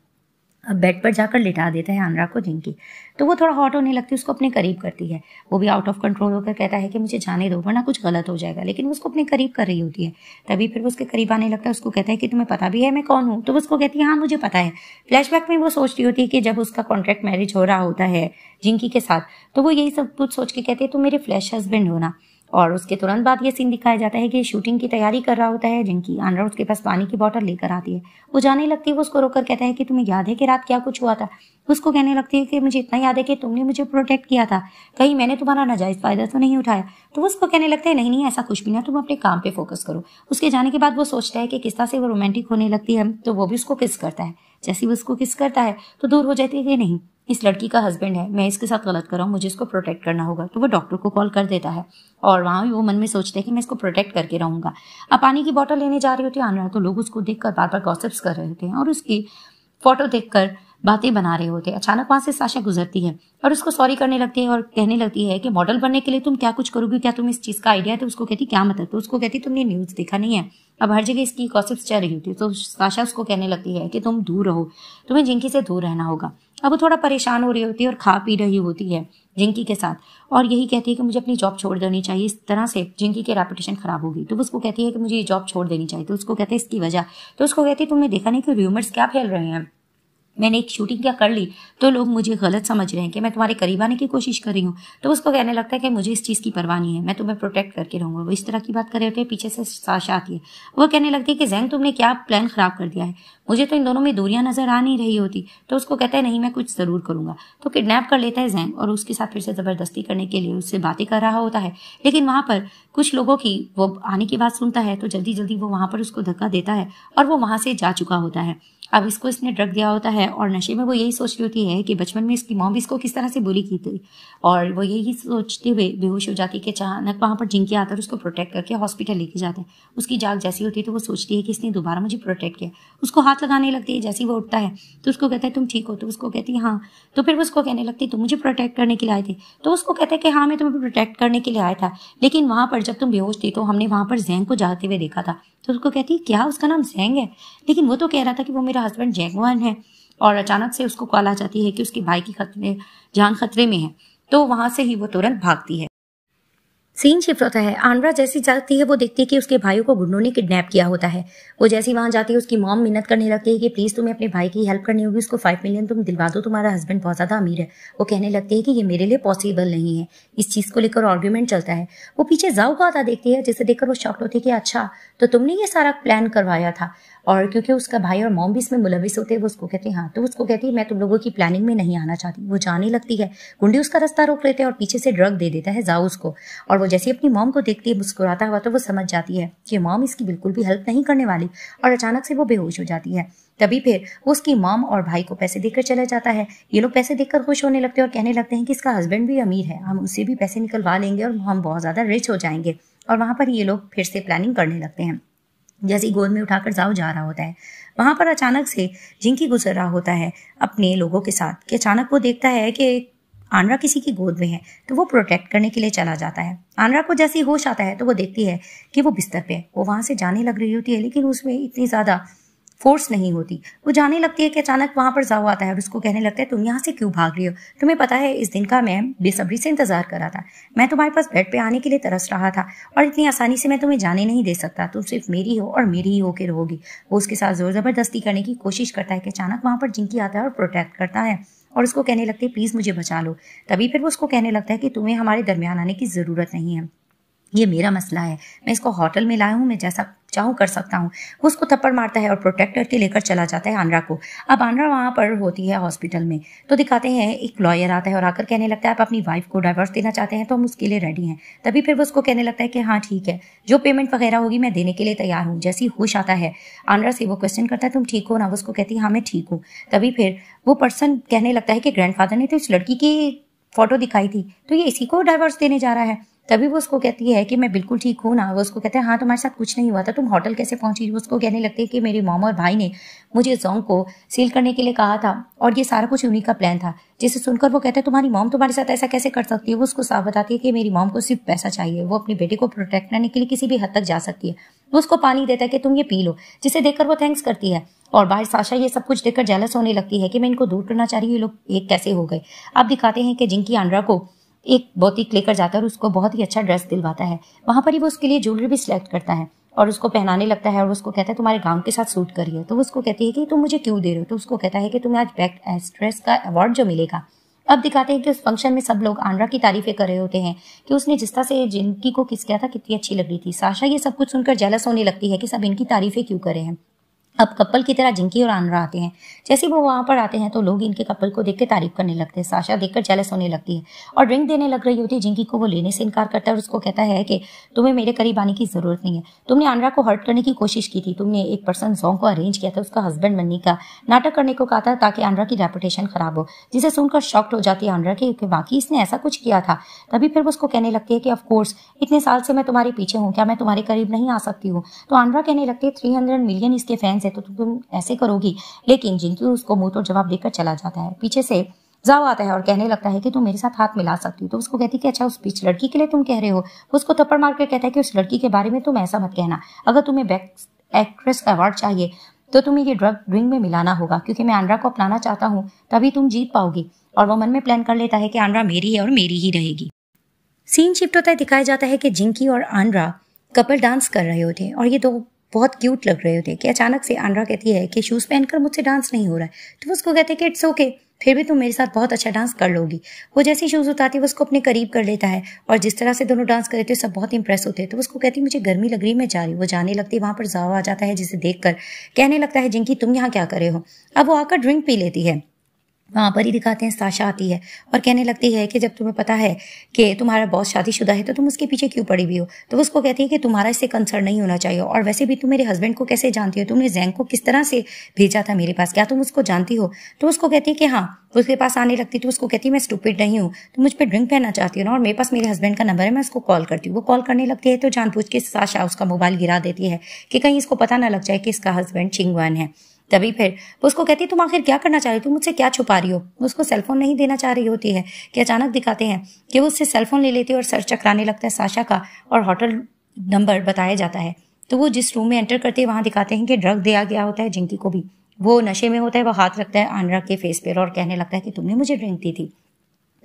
अब बेड पर जाकर लिटा देता है आंद्रा को जिंकी। तो वो थोड़ा हॉट होने लगती है, उसको अपने करीब करती है। वो भी आउट ऑफ कंट्रोल होकर कहता है कि मुझे जाने दो वरना कुछ गलत हो जाएगा, लेकिन वो उसको अपने करीब कर रही होती है। तभी फिर वो उसके करीब आने लगता है। उसको कहता है कि तुम्हें पता भी है मैं कौन हूँ। तो उसको कहती है हाँ मुझे पता है। फ्लैशबैक में वो सोच रही होती है कि जब उसका कॉन्ट्रैक्ट मैरिज हो रहा होता है जिंकी के साथ, तो वो यही सब कुछ सोच के कहती है तुम मेरे फ्लैश हस्बैंड हो ना। और उसके तुरंत बाद ये सीन दिखाया जाता है कि शूटिंग की तैयारी कर रहा होता है जिंकी। आंद्रा उसके पास पानी की बोतल लेकर आती है, वो जाने लगती है। वो उसको रोककर कहता है कि तुम्हें याद है कि रात क्या कुछ हुआ था। उसको कहने लगती है कि मुझे इतना याद है कि तुमने मुझे प्रोटेक्ट किया था, कहीं मैंने तुम्हारा नाजायज फायदा तो नहीं उठाया। तो उसको कहने लगता है नहीं नहीं ऐसा कुछ भी ना, तुम अपने काम पे फोकस करो। उसके जाने के बाद वो सोचता है कि किस तरह से वो रोमांटिक होने लगती है, तो वो भी उसको किस करता है। जैसे वो उसको किस करता है तो दूर हो जाती है कि नहीं इस लड़की का हस्बैंड है, मैं इसके साथ गलत कर रहा हूँ, मुझे इसको प्रोटेक्ट करना होगा। तो वो डॉक्टर को कॉल कर देता है और वहां भी वो मन में सोचते हैं कि मैं इसको प्रोटेक्ट करके रहूंगा। अब पानी की बोतल लेने जा रही होती है आंद्रा, तो लोग उसको देखकर बार बार गॉसिप्स कर रहे होते हैं और उसकी फोटो देखकर बातें बना रहे होते हैं। अचानक वहां से साशा गुजरती है और उसको सॉरी करने लगती है और कहने लगती है कि मॉडल बनने के लिए तुम क्या कुछ करोगी, क्या तुम इस चीज का आइडिया है। तो उसको कहती क्या मतलब। तो उसको कहती तुमने न्यूज देखा नहीं है, अब हर जगह इसकी गॉसिप्स चल रही होती है। तो साशा उसको कहने लगती है कि तुम दूर रहो, तुम्हें जिंकी से दूर रहना होगा। अब वो थोड़ा परेशान हो रही होती है और खा पी रही होती है जिंकी के साथ, और यही कहती है कि मुझे अपनी जॉब छोड़ देनी चाहिए, इस तरह से जिंकी की रेपुटेशन खराब होगी। तो उसको कहती है कि मुझे ये जॉब छोड़ देनी चाहिए। तो उसको कहते हैं इसकी वजह। तो उसको कहती है तुमने देखा नहीं कि र्यूमर्स क्या फैल रहे हैं, मैंने एक शूटिंग क्या कर ली तो लोग मुझे गलत समझ रहे हैं कि मैं तुम्हारे करीब आने की कोशिश कर रही हूँ। तो उसको कहने लगता है कि मुझे इस चीज़ की परवाह नहीं है, मैं तुम्हें प्रोटेक्ट करके रहूंगा। वो इस तरह की बात कर रहे होते हैं, पीछे से साशा आती है। वो कहने लगती है कि जैंग तुमने क्या प्लान खराब कर दिया है, मुझे तो इन दोनों में दूरियां नजर आ नहीं रही होती। तो उसको कहता है नहीं मैं कुछ जरूर करूंगा। तो किडनैप कर लेता है जैंग और उसके साथ फिर से जबरदस्ती करने के लिए उससे बातें कर रहा होता है। लेकिन वहां पर कुछ लोगों की वो आने की बात सुनता है तो जल्दी जल्दी वो वहां पर उसको धक्का देता है और वो वहां से जा चुका होता है। अब इसको इसने ड्रग दिया होता है और नशे में वो यही सोच रही होती है कि बचपन में इसकी मॉम इसको किस तरह से बुली की थी, और वो यही सोचते हुए बेहोश हो जाती है कि अचानक वहां पर जिंकी आता है उसको प्रोटेक्ट करके हॉस्पिटल लेके जाते हैं। उसकी जाग जैसी होती है तो वो सोचती है कि इसने दोबारा मुझे प्रोटेक्ट किया। उसको हाथ लगाने लगती है, जैसे ही वो उठता है तो उसको कहता है तुम ठीक हो। तो उसको कहती है हाँ। तो फिर वो उसको कहने लगती है तुम मुझे प्रोटेक्ट करने के लिए आए थे। तो उसको कहता है कि हाँ मैं तुम्हें प्रोटेक्ट करने के लिए आया था, लेकिन वहां पर जब तुम बेहोश थी तो हमने वहां पर जैंग को जाते हुए देखा था। तो उसको कहती है क्या उसका नाम जैंग है, लेकिन वो तो कह रहा था कि वो मेरा हस्बैंड जैंगवान है। और अचानक से उसको कॉल आ जाती है कि उसके भाई की जान खतरे में है। तो वहां से ही वो तुरंत भागती है। सीन शिफ्ट होता है। आनरा जैसी जाती है वो देखती है कि उसके भाइयों को गुंडों ने किडनैप किया होता है। वो जैसी वहां जाती है उसकी मॉम मिन्नत करने लगती है कि प्लीज तुम्हें अपने भाई की हेल्प करनी होगी, उसको 5 मिलियन तुम दिलवा दो, तुम्हारा हस्बैंड बहुत ज्यादा अमीर है। वो कहने लगती है कि ये मेरे लिए पॉसिबल नहीं है। इस चीज को लेकर आर्ग्यूमेंट चलता है। वो पीछे जाओ को आता देखती है जिसे देखकर वो शॉक्ड होती है कि अच्छा तो तुमने ये सारा प्लान करवाया था। और क्योंकि उसका भाई और मॉम भी इसमें मुलविस होते हैं वो उसको कहती है हाँ, तो उसको कहती है मैं तुम लोगों की प्लानिंग में नहीं आना चाहती। वो जाने लगती है। गुंडे उसका रास्ता रोक लेते हैं और पीछे से ड्रग दे देता है जाओ उसको। और वो जैसे अपनी मॉम को देखती है मुस्कुराता हुआ तो वो समझ जाती है कि मॉम इसकी बिल्कुल भी हेल्प नहीं करने वाली और अचानक से वो बेहोश हो जाती है। तभी फिर वो उसकी मॉम और भाई को पैसे देकर चला जाता है। ये लोग पैसे देकर खुश होने लगते हैं और कहने लगते हैं कि इसका हस्बैंड भी अमीर है, हम उससे भी पैसे निकलवा लेंगे और हम बहुत ज्यादा रिच हो जाएंगे। और वहां पर ये लोग फिर से प्लानिंग करने लगते हैं। जैसे ही गोद में उठाकर जाओ जा रहा होता है वहां पर अचानक से जिंकी गुजर रहा होता है अपने लोगों के साथ कि अचानक वो देखता है कि आनरा किसी की गोद में है तो वो प्रोटेक्ट करने के लिए चला जाता है। आनरा को जैसे ही होश आता है तो वो देखती है कि वो बिस्तर पे है। वो वहां से जाने लग रही होती है लेकिन उसमें इतनी ज्यादा फोर्स नहीं होती। वो जाने लगती है कि अचानक वहां पर जाओ आता है और उसको कहने लगता है तुम यहाँ से क्यों भाग रही हो, तुम्हें पता है इस दिन का मैं बेसब्री से इंतजार कर रहा था। मैं तुम्हारे पास बेड पे आने के लिए तरस रहा था और इतनी आसानी से मैं तुम्हें जाने नहीं दे सकता। तुम सिर्फ मेरी हो और मेरी ही होकर रहोगी। वो उसके साथ जोर जबरदस्ती करने की कोशिश करता है कि अचानक वहां पर जिंकी आता है और प्रोटेक्ट करता है और उसको कहने लगते हैं प्लीज मुझे बचा लो। तभी फिर वो उसको कहने लगता है कि तुम्हें हमारे दरमियान आने की जरूरत नहीं है, ये मेरा मसला है, मैं इसको होटल में लाया हूँ, मैं जैसा चाहूँ कर सकता हूँ। वो उसको थप्पड़ मारता है और प्रोटेक्ट करके लेकर चला जाता है आनरा को। अब आनरा वहां पर होती है हॉस्पिटल में तो दिखाते हैं एक लॉयर आता है और आकर कहने लगता है आप अपनी वाइफ को डाइवोर्स देना चाहते हैं तो हम उसके लिए रेडी हैं। तभी फिर वो उसको कहने लगता है कि हाँ ठीक है, जो पेमेंट वगैरह होगी मैं देने के लिए तैयार हूँ। जैसे ही होश आता है आनरा से वो क्वेश्चन करता है तुम ठीक हो ना, वो उसको कहती है हाँ मैं ठीक हूँ। तभी फिर वो पर्सन कहने लगता है कि ग्रैंडफादर ने तो इस लड़की की फोटो दिखाई थी तो ये इसी को डाइवोर्स देने जा रहा है। तभी वो उसको कहती है कि मैं बिल्कुल ठीक हूँ ना। वो उसको कहते हैं हाँ तुम्हारे साथ कुछ नहीं हुआ था, तुम होटल कैसे पहुंची। वो उसको कहने लगती है कि मेरी मॉम और भाई ने मुझे जोंग को सील करने के लिए कहा था और ये सारा कुछ उन्हीं का प्लान था। जिसे सुनकर वो कहता है तुम्हारी मॉम तुम्हारे साथ ऐसा कैसे कर सकती है। वो उसको साफ बताती है कि मेरी मॉम को सिर्फ पैसा चाहिए, वो अपनी बेटी को प्रोटेक्ट करने के लिए किसी भी हद तक जा सकती है। वो उसको पानी देता है कि तुम ये पी लो, जिसे देखकर वो थैंक्स करती है। और बाहर साशा ये सब कुछ देखकर जेलस होने लगती है कि मैं इनको दूर करना चाह रही हूँ, ये लोग एक कैसे हो गए। अब दिखाते हैं कि जिंकी आनरा को एक बोतीक लेकर जाता है और उसको बहुत ही अच्छा ड्रेस दिलवाता है। वहां पर ही वो उसके लिए ज्वेलरी भी सिलेक्ट करता है और उसको पहनाने लगता है और उसको कहता है तुम्हारे गाउन के साथ सूट करिए। तो वो उसको कहती है कि तुम मुझे क्यों दे रहे हो। तो उसको कहता है कि तुम्हें आज बेस्ट एक्ट्रेस का अवार्ड जो मिलेगा। अब दिखाते हैं कि उस फंक्शन में सब लोग आनरा की तारीफें कर रहे होते हैं कि उसने जिस तरह से जिंकी को किस किया था कितनी अच्छी लग रही थी। साशा ये सब कुछ सुनकर जेलस होने लगती है कि सब इनकी तारीफें क्यों करे हैं। अब कपल की तरह जिंकी और आनरा आते हैं। जैसे वो वहां पर आते हैं तो लोग इनके कपल को देख के तारीफ करने लगते हैं। साशा देखकर जेलस होने लगती है और ड्रिंक देने लग रही होती है जिंकी को। वो लेने से इनकार करता है और उसको कहता है कि तुम्हें मेरे करीब आने की जरूरत नहीं है, तुमने आनरा को हर्ट करने की कोशिश की थी, तुमने एक पर्सन जोंग को अरेंज किया था उसका हस्बैंड बनने का नाटक करने को कहा था ताकि आनरा की रेपुटेशन खराब हो। जिसे सुनकर शॉक्ड हो जाती है आनरा कि वाकई इसने ऐसा कुछ किया था। तभी फिर वो उसको कहने लगती है कि ऑफकोर्स इतने साल से मैं तुम्हारे पीछे हूँ, क्या मैं तुम्हारे करीब नहीं आ सकती हूँ। तो आनरा कहने लगती है 300 मिलियन इसके फैंस है तो तुम ऐसे करोगी। लेकिन जिंकी उसको मुंह तोड़ जवाब देकर चला जाता है। पीछे से जाओ आता है और कहने लगता है कि तुम मेरे साथ हाथ मिला सकती हो। तो उसको कहती है कि अच्छा उस बीच लड़की के लिए तुम कह रहे हो। उसको थप्पड़ मार कर कहता है कि उस लड़की के बारे में तुम ऐसा मत कहना, अगर तुम्हें बेस्ट एक्ट्रेस का अवार्ड चाहिए तो तुम्हें ये ड्रिंक में मिलाना होगा क्योंकि मैं आनरा को अपनाना चाहता हूँ, तभी तुम जीत पाओगी। और वो मन में प्लान कर लेता है कि आनरा मेरी है और मेरी ही रहेगी। सीन शिफ्ट होता है, दिखाया जाता है कि जिंकी और आनरा कपल डांस कर रहे होते हैं और ये दो बहुत क्यूट लग रहे होते हैं कि अचानक से आनरा कहती है कि शूज पहनकर मुझसे डांस नहीं हो रहा है। तो वो उसको कहते हैं कि इट्स ओके, फिर भी तुम मेरे साथ बहुत अच्छा डांस कर लोगी। वो जैसे ही शूज उतारती है वो उसको अपने करीब कर लेता है और जिस तरह से दोनों डांस कर रहे थे सब बहुत इंप्रेस होते हैं। तो उसको कहती है मुझे गर्मी लग रही है, मैं जा रही हूँ। वो जाने लगती है, वहां पर जावा आ जाता है जिसे देखकर कहने लगता है जिंकी तुम यहाँ क्या कर रहे हो। अब वो आकर ड्रिंक पी लेती है। वहां पर ही दिखाते हैं साशा आती है और कहने लगती है कि जब तुम्हें पता है कि तुम्हारा बॉस शादीशुदा है तो तुम उसके पीछे क्यों पड़ी हुई हो। तो वो उसको कहती है कि तुम्हारा इससे कंसर्न नहीं होना चाहिए और वैसे भी तुम मेरे हस्बैंड को कैसे जानती हो, तुमने जैंग को किस तरह से भेजा था मेरे पास, क्या तुम उसको जानती हो। तो उसको कहती है कि हाँ। उसके पास आने लगती तो उसको कहती है मैं स्टूपिड नहीं हूँ, तुम मुझ पर ड्रिंक पहनना चाहती हो ना और मेरे पास मेरे हस्बैंड का नंबर है, मैं उसको कॉल करती हूँ। वो कॉल करने लगती है तो जानबूझ के साशा उसका मोबाइल गिरा देती है कि कहीं इसको पता ना लग जाए कि इसका हस्बैंड चिंगवान है। तभी फिर वो उसको कहती है तुम आखिर क्या करना चाह रही हो, तुम मुझसे क्या छुपा रही हो। उसको सेलफोन नहीं देना चाह रही होती है कि अचानक दिखाते हैं कि वो उससे सेलफोन ले लेती है और सर चकराने लगता है साशा का और होटल नंबर बताया जाता है। तो वो जिस रूम में एंटर करते हैं वहां दिखाते हैं कि ड्रग दिया गया होता है जिंकी को भी। वो नशे में होता है, वो हाथ रखता है आनरा के फेस पर और कहने लगता है कि तुमने मुझे ड्रिंक दी थी।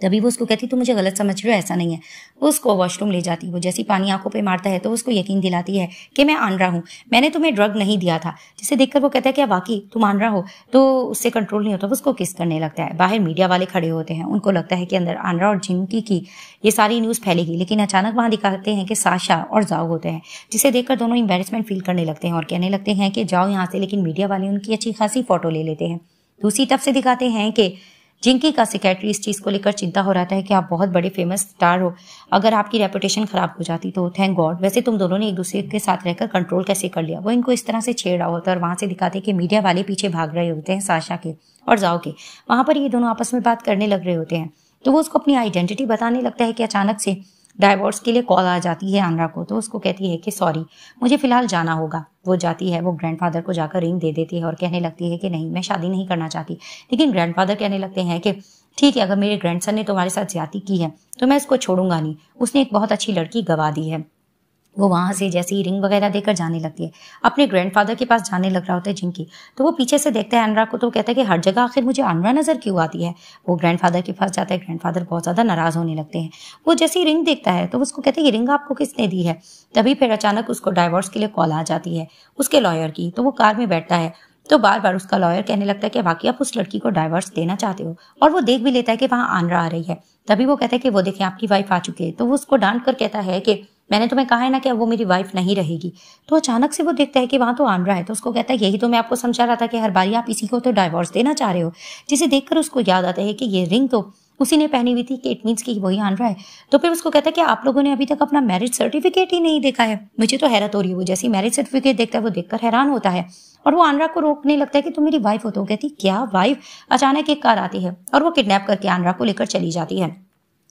तभी वो उसको कहती तुम मुझे गलत समझ रहे हो, ऐसा नहीं है। वो उसको वॉशरूम ले जाती, वो जैसी पानी आंखों पे मारता है तो उसको यकीन दिलाती है कि मैं आंद्रा हूँ, मैंने तुम्हें ड्रग नहीं दिया था। जिसे देखकर वो कहता है क्या वाकई तुम आंद्रा हो? तो उससे कंट्रोल नहीं होता, वो उसको किस करने लगता है। बाहर मीडिया वाले खड़े होते हैं, उनको लगता है कि अंदर आंद्रा और जिंकी की ये सारी न्यूज़ फैलेगी, लेकिन अचानक वहां दिखाते हैं कि साशा और जाओ होते हैं, जिसे देखकर दोनों एम्बेरसमेंट फील करने लगते हैं और कहने लगते हैं कि जाओ यहाँ से, लेकिन मीडिया वाले उनकी अच्छी खासी फोटो ले लेते हैं। दूसरी तरफ से दिखाते हैं कि जिंकी का सेक्रेटरी इस चीज़ को लेकर चिंता हो रहा था कि आप बहुत बड़े फेमस स्टार हो, अगर आपकी रेपुटेशन खराब हो जाती तो थैंक गॉड, वैसे तुम दोनों ने एक दूसरे के साथ रहकर कंट्रोल कैसे कर लिया। वो इनको इस तरह से छेड़ रहा होता है और वहां से दिखाते हैं कि मीडिया वाले पीछे भाग रहे होते हैं साशा के और जाओ के। वहां पर ये दोनों आपस में बात करने लग रहे होते हैं, तो वो उसको अपनी आइडेंटिटी बताने लगता है कि अचानक से डाइवोर्स के लिए कॉल आ जाती है आंद्रा को। तो उसको कहती है कि सॉरी मुझे फिलहाल जाना होगा। वो जाती है, वो ग्रैंडफादर को जाकर रिंग दे देती है और कहने लगती है कि नहीं मैं शादी नहीं करना चाहती। लेकिन ग्रैंडफादर कहने लगते हैं कि ठीक है, अगर मेरे ग्रैंडसन ने तुम्हारे साथ ज्यादती की है तो मैं इसको छोड़ूंगा नहीं, उसने एक बहुत अच्छी लड़की गवा दी है। वो वहां से जैसे ही रिंग वगैरह देकर जाने लगती है, अपने ग्रैंडफादर के पास जाने लग रहा होता है जिंकी। तो वो पीछे से देखता है आंद्रा को, तो कहता है कि हर जगह आखिर मुझे आंद्रा नजर क्यों आती है। वो ग्रैंडफादर के पास जाता है, ग्रैंडफादर बहुत ज्यादा नाराज होने लगते हैं। वो जैसे ही रिंग देखता है तो उसको कहते हैं ये रिंग आपको किसने दी है। तभी फिर अचानक उसको डाइवोर्स के लिए कॉल आ जाती है उसके लॉयर की। तो वो कार में बैठता है, तो बार बार उसका लॉयर कहने लगता है कि वाकई आप उस लड़की को डाइवोर्स देना चाहते हो, और वो देख भी लेता है कि वहां आंद्रा आ रही है। तभी वो कहता है कि वो देखें आपकी वाइफ आ चुकी है। तो वो उसको डांट कर कहता है कि मैंने तुम्हें कहा है ना कि वो मेरी वाइफ नहीं रहेगी। तो अचानक से वो देखता है कि वहां तो आंद्रा है। तो उसको कहता है यही तो मैं आपको समझा रहा था कि हर बारी आप इसी को तो डाइवोर्स देना चाह रहे हो। जिसे देखकर उसको याद आता है कि ये रिंग तो उसी ने पहनी हुई थी, कि इट मीन्स कि वही आंद्रा है। तो फिर उसको कहता है कि आप लोगों ने अभी तक अपना मैरिज सर्टिफिकेट ही नहीं देखा है। मुझे तो हैरत हो रही है। वो जैसी मैरिज सर्टिफिकेट देखता है वो देखकर हैरान होता है और वो आंद्रा को रोकने लगता है कि तुम मेरी वाइफ हो। तो कहती क्या वाइफ। अचानक एक कार आती है और वो किडनैप करके आंद्रा को लेकर चली जाती है।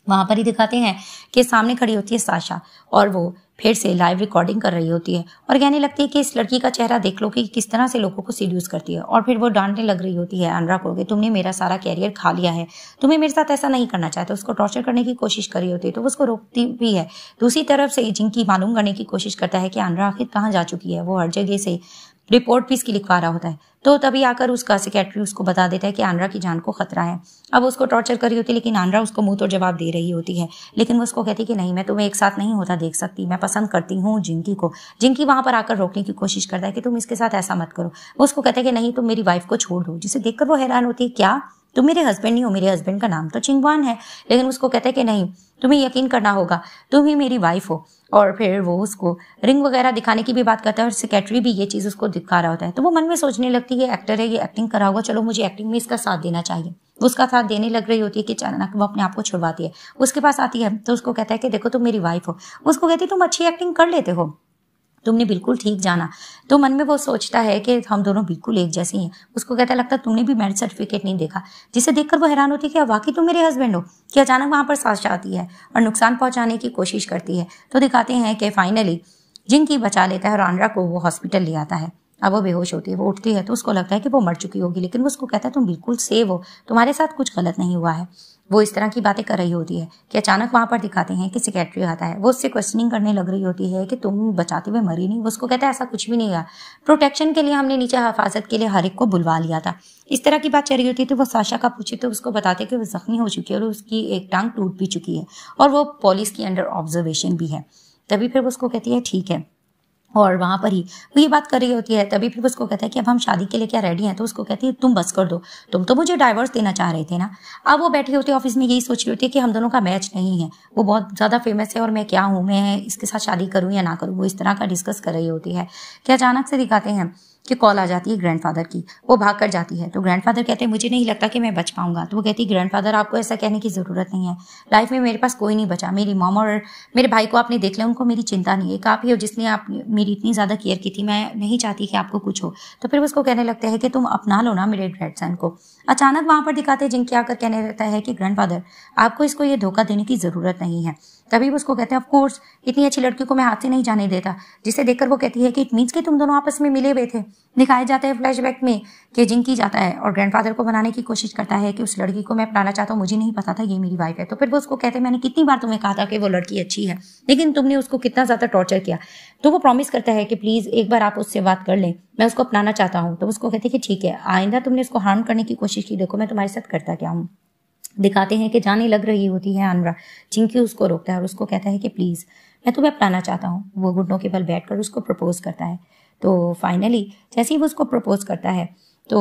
वहां पर ही दिखाते हैं कि सामने खड़ी होती है साशा और वो फिर से लाइव रिकॉर्डिंग कर रही होती है और कहने लगती है कि इस लड़की का चेहरा देख लो कि किस तरह से लोगों को सीड्यूस करती है। और फिर वो डांटने लग रही होती है आंद्रा को कि तुमने मेरा सारा कैरियर खा लिया है, तुम्हें मेरे साथ ऐसा नहीं करना चाहते। उसको टॉर्चर करने की कोशिश कर रही होती है, तो वो उसको रोकती भी है। दूसरी तरफ से जिंकी मालूम करने की कोशिश करता है कि आंद्रा आखिर कहाँ जा चुकी है। वो हर जगह से रिपोर्ट भी इसकी लिखवा रहा होता है। तो तभी आकर उसका सेक्रेटरी उसको बता देता है कि आंद्रा की जान को खतरा है। अब उसको टॉर्चर कर रही होती है, लेकिन आंद्रा उसको मुंह तोड़ जवाब दे रही होती है। लेकिन वो उसको कहती है कि नहीं मैं तुम्हें एक साथ नहीं होता देख सकती, मैं पसंद करती हूँ जिंकी को। जिंकी वहां पर आकर रोकने की कोशिश करता है कि तुम इसके साथ ऐसा मत करो। वो उसको कहता है कि नहीं तुम मेरी वाइफ को छोड़ दो। जिसे देखकर वो हैरान होती है क्या तुम मेरे हस्बैंड नहीं हो, मेरे हस्बैंड का नाम तो चिंगवान है। लेकिन उसको कहता है कि नहीं तुम्हें यकीन करना होगा, तुम ही मेरी वाइफ हो। और फिर वो उसको रिंग वगैरह दिखाने की भी बात करता है और सेक्रेटरी भी ये चीज उसको दिखा रहा होता है। तो वो मन में सोचने लगती है एक्टर है, ये एक्टिंग करा होगा, चलो मुझे एक्टिंग में इसका साथ देना चाहिए। वो उसका साथ देने लग रही होती है कि अचानक वो अपने आप को छुड़वाती है। उसके पास आती है तो उसको कहता है कि देखो तुम मेरी वाइफ हो। उसको कहती है तुम अच्छी एक्टिंग कर लेते हो, तुमने बिल्कुल ठीक जाना। तो मन में वो सोचता है कि हम दोनों बिल्कुल एक जैसे हैं। उसको कहता लगता तुमने भी मैरिज सर्टिफिकेट नहीं देखा। जिसे देखकर वो हैरान होती है कि वाकई तुम मेरे हस्बैंड हो। कि अचानक वहां पर साशा आती है और नुकसान पहुंचाने की कोशिश करती है। तो दिखाते हैं कि फाइनली जिंकी बचा लेता है और आंद्रा को वो हॉस्पिटल ले आता है। अब वो बेहोश होती है, वो उठती है तो उसको लगता है कि वो मर चुकी होगी, लेकिन वो उसको कहता है तुम बिल्कुल सेव हो, तुम्हारे साथ कुछ गलत नहीं हुआ है। वो इस तरह की बातें कर रही होती है कि अचानक वहां पर दिखाते हैं कि सेक्रेटरी आता है। वो उससे क्वेश्चनिंग करने लग रही होती है कि तुम बचाते हुए मरी नहीं। वो उसको कहता है ऐसा कुछ भी नहीं हुआ, प्रोटेक्शन के लिए हमने नीचे हिफाजत के लिए हर एक को बुलवा लिया था। इस तरह की बात चल रही होती है। तो वो साशा का पूछे तो उसको बताते कि वो जख्मी हो चुकी है और उसकी एक टांग टूट भी चुकी है और वो पुलिस की अंडर ऑब्जर्वेशन भी है। तभी फिर वो उसको कहती है ठीक है, और वहां पर ही वो ये बात कर रही होती है। तभी फिर उसको कहता है कि अब हम शादी के लिए क्या रेडी हैं। तो उसको कहती है तुम बस कर दो, तुम तो मुझे डाइवोर्स देना चाह रहे थे ना। अब वो बैठी होती है ऑफिस में, यही सोच रही होती है कि हम दोनों का मैच नहीं है, वो बहुत ज्यादा फेमस है और मैं क्या हूँ, मैं इसके साथ शादी करूँ या ना करूँ। वो इस तरह का डिस्कस कर रही होती है कि अचानक से दिखाते हैं कि कॉल आ जाती है ग्रैंडफादर की। वो भाग कर जाती है तो ग्रैंडफादर कहते हैं मुझे नहीं लगता कि मैं बच पाऊंगा। तो वो कहती है ग्रैंडफादर आपको ऐसा कहने की जरूरत नहीं है, लाइफ में मेरे पास कोई नहीं बचा। मेरी मॉम और मेरे भाई को आपने देख लिया, उनको मेरी चिंता नहीं है। एक आप ही हो जिसने आप मेरी इतनी ज्यादा केयर की थी, मैं नहीं चाहती कि आपको कुछ हो। तो फिर उसको कहने लगता है कि तुम अपना लो ना मेरे ग्रैंडसन को। अचानक वहां पर दिखाते हैं जिनकी आकर कहने लगता है कि ग्रैंडफादर आपको इसको ये धोखा देने की जरूरत नहीं है। तभी वो उसको कहते हैं ऑफ कोर्स इतनी अच्छी लड़की को मैं हाथ से नहीं जाने देता। जिसे देखकर वो कहती है कि इट मीन्स कि तुम दोनों आपस में मिले हुए थे। दिखाए जाते हैं फ्लैशबैक में कि जिंकी जाता है और ग्रैंडफादर को बनाने की कोशिश करता है कि उस लड़की को मैं अपनाना चाहता हूँ, मुझे नहीं पता था ये मेरी वाइफ है। तो फिर वो उसको कहते हैं मैंने कितनी बार तुम्हें कहा था कि वो लड़की अच्छी है, लेकिन तुमने उसको कितना ज्यादा टॉर्चर किया। तो वो प्रॉमिस करता है कि प्लीज एक बार आप उससे बात कर लें, मैं उसको अपनाना चाहता हूँ। तो उसको कहते हैं कि ठीक है, आइंदा तुमने उसको हार्म करने की कोशिश की, देखो मैं तुम्हारे साथ करता क्या हूँ। दिखाते हैं कि जाने लग रही होती है आनरा। चिंकी उसको रोकता है और उसको कहता है कि प्लीज़ मैं तुम्हें अपनाना चाहता हूँ। वो घुटनों के बल बैठकर उसको प्रपोज करता है। तो फाइनली जैसे ही वो उसको प्रपोज करता है तो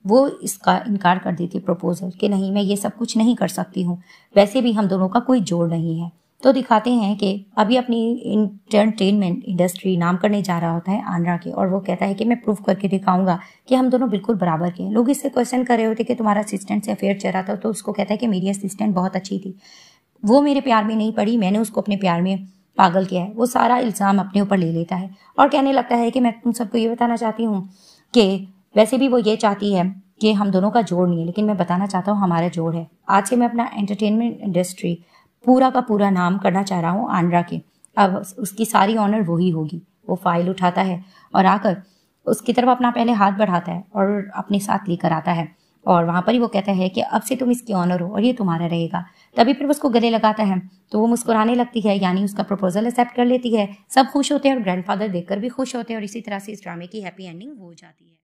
वो इसका इनकार कर देती है प्रपोजल कि नहीं, मैं ये सब कुछ नहीं कर सकती हूँ, वैसे भी हम दोनों का कोई जोड़ नहीं है। तो दिखाते हैं कि अभी अपनी एंटरटेनमेंट इंडस्ट्री नाम करने जा रहा होता है आनरा के, और वो कहता है कि मैं प्रूव करके दिखाऊंगा कि हम दोनों बिल्कुल बराबर के हैं। लोग इससे क्वेश्चन कर रहे होते कि तुम्हारा असिस्टेंट से अफेयर चल रहा था, तो उसको कहता है कि मेरी असिस्टेंट बहुत अच्छी थी, वो मेरे प्यार में नहीं पड़ी, मैंने उसको अपने प्यार में पागल किया है। वो सारा इल्ज़ाम अपने ऊपर ले लेता है और कहने लगता है कि मैं तुम सबको ये बताना चाहती हूँ कि वैसे भी वो ये चाहती है कि हम दोनों का जोड़ नहीं है, लेकिन मैं बताना चाहता हूँ हमारा जोड़ है। आज से मैं अपना एंटरटेनमेंट इंडस्ट्री पूरा का पूरा नाम करना चाह रहा हूँ आनरा के। अब उसकी सारी ऑनर वही होगी। वो फाइल उठाता है और आकर उसकी तरफ अपना पहले हाथ बढ़ाता है और अपने साथ लेकर आता है, और वहां पर ही वो कहता है कि अब से तुम इसकी ऑनर हो और ये तुम्हारा रहेगा। तभी फिर वो उसको गले लगाता है तो वो मुस्कुराने लगती है, यानी उसका प्रपोजल एक्सेप्ट कर लेती है। सब खुश होते हैं और ग्रैंडफादर देखकर भी खुश होते हैं, और इसी तरह से इस ड्रामे की हैप्पी एंडिंग हो जाती है।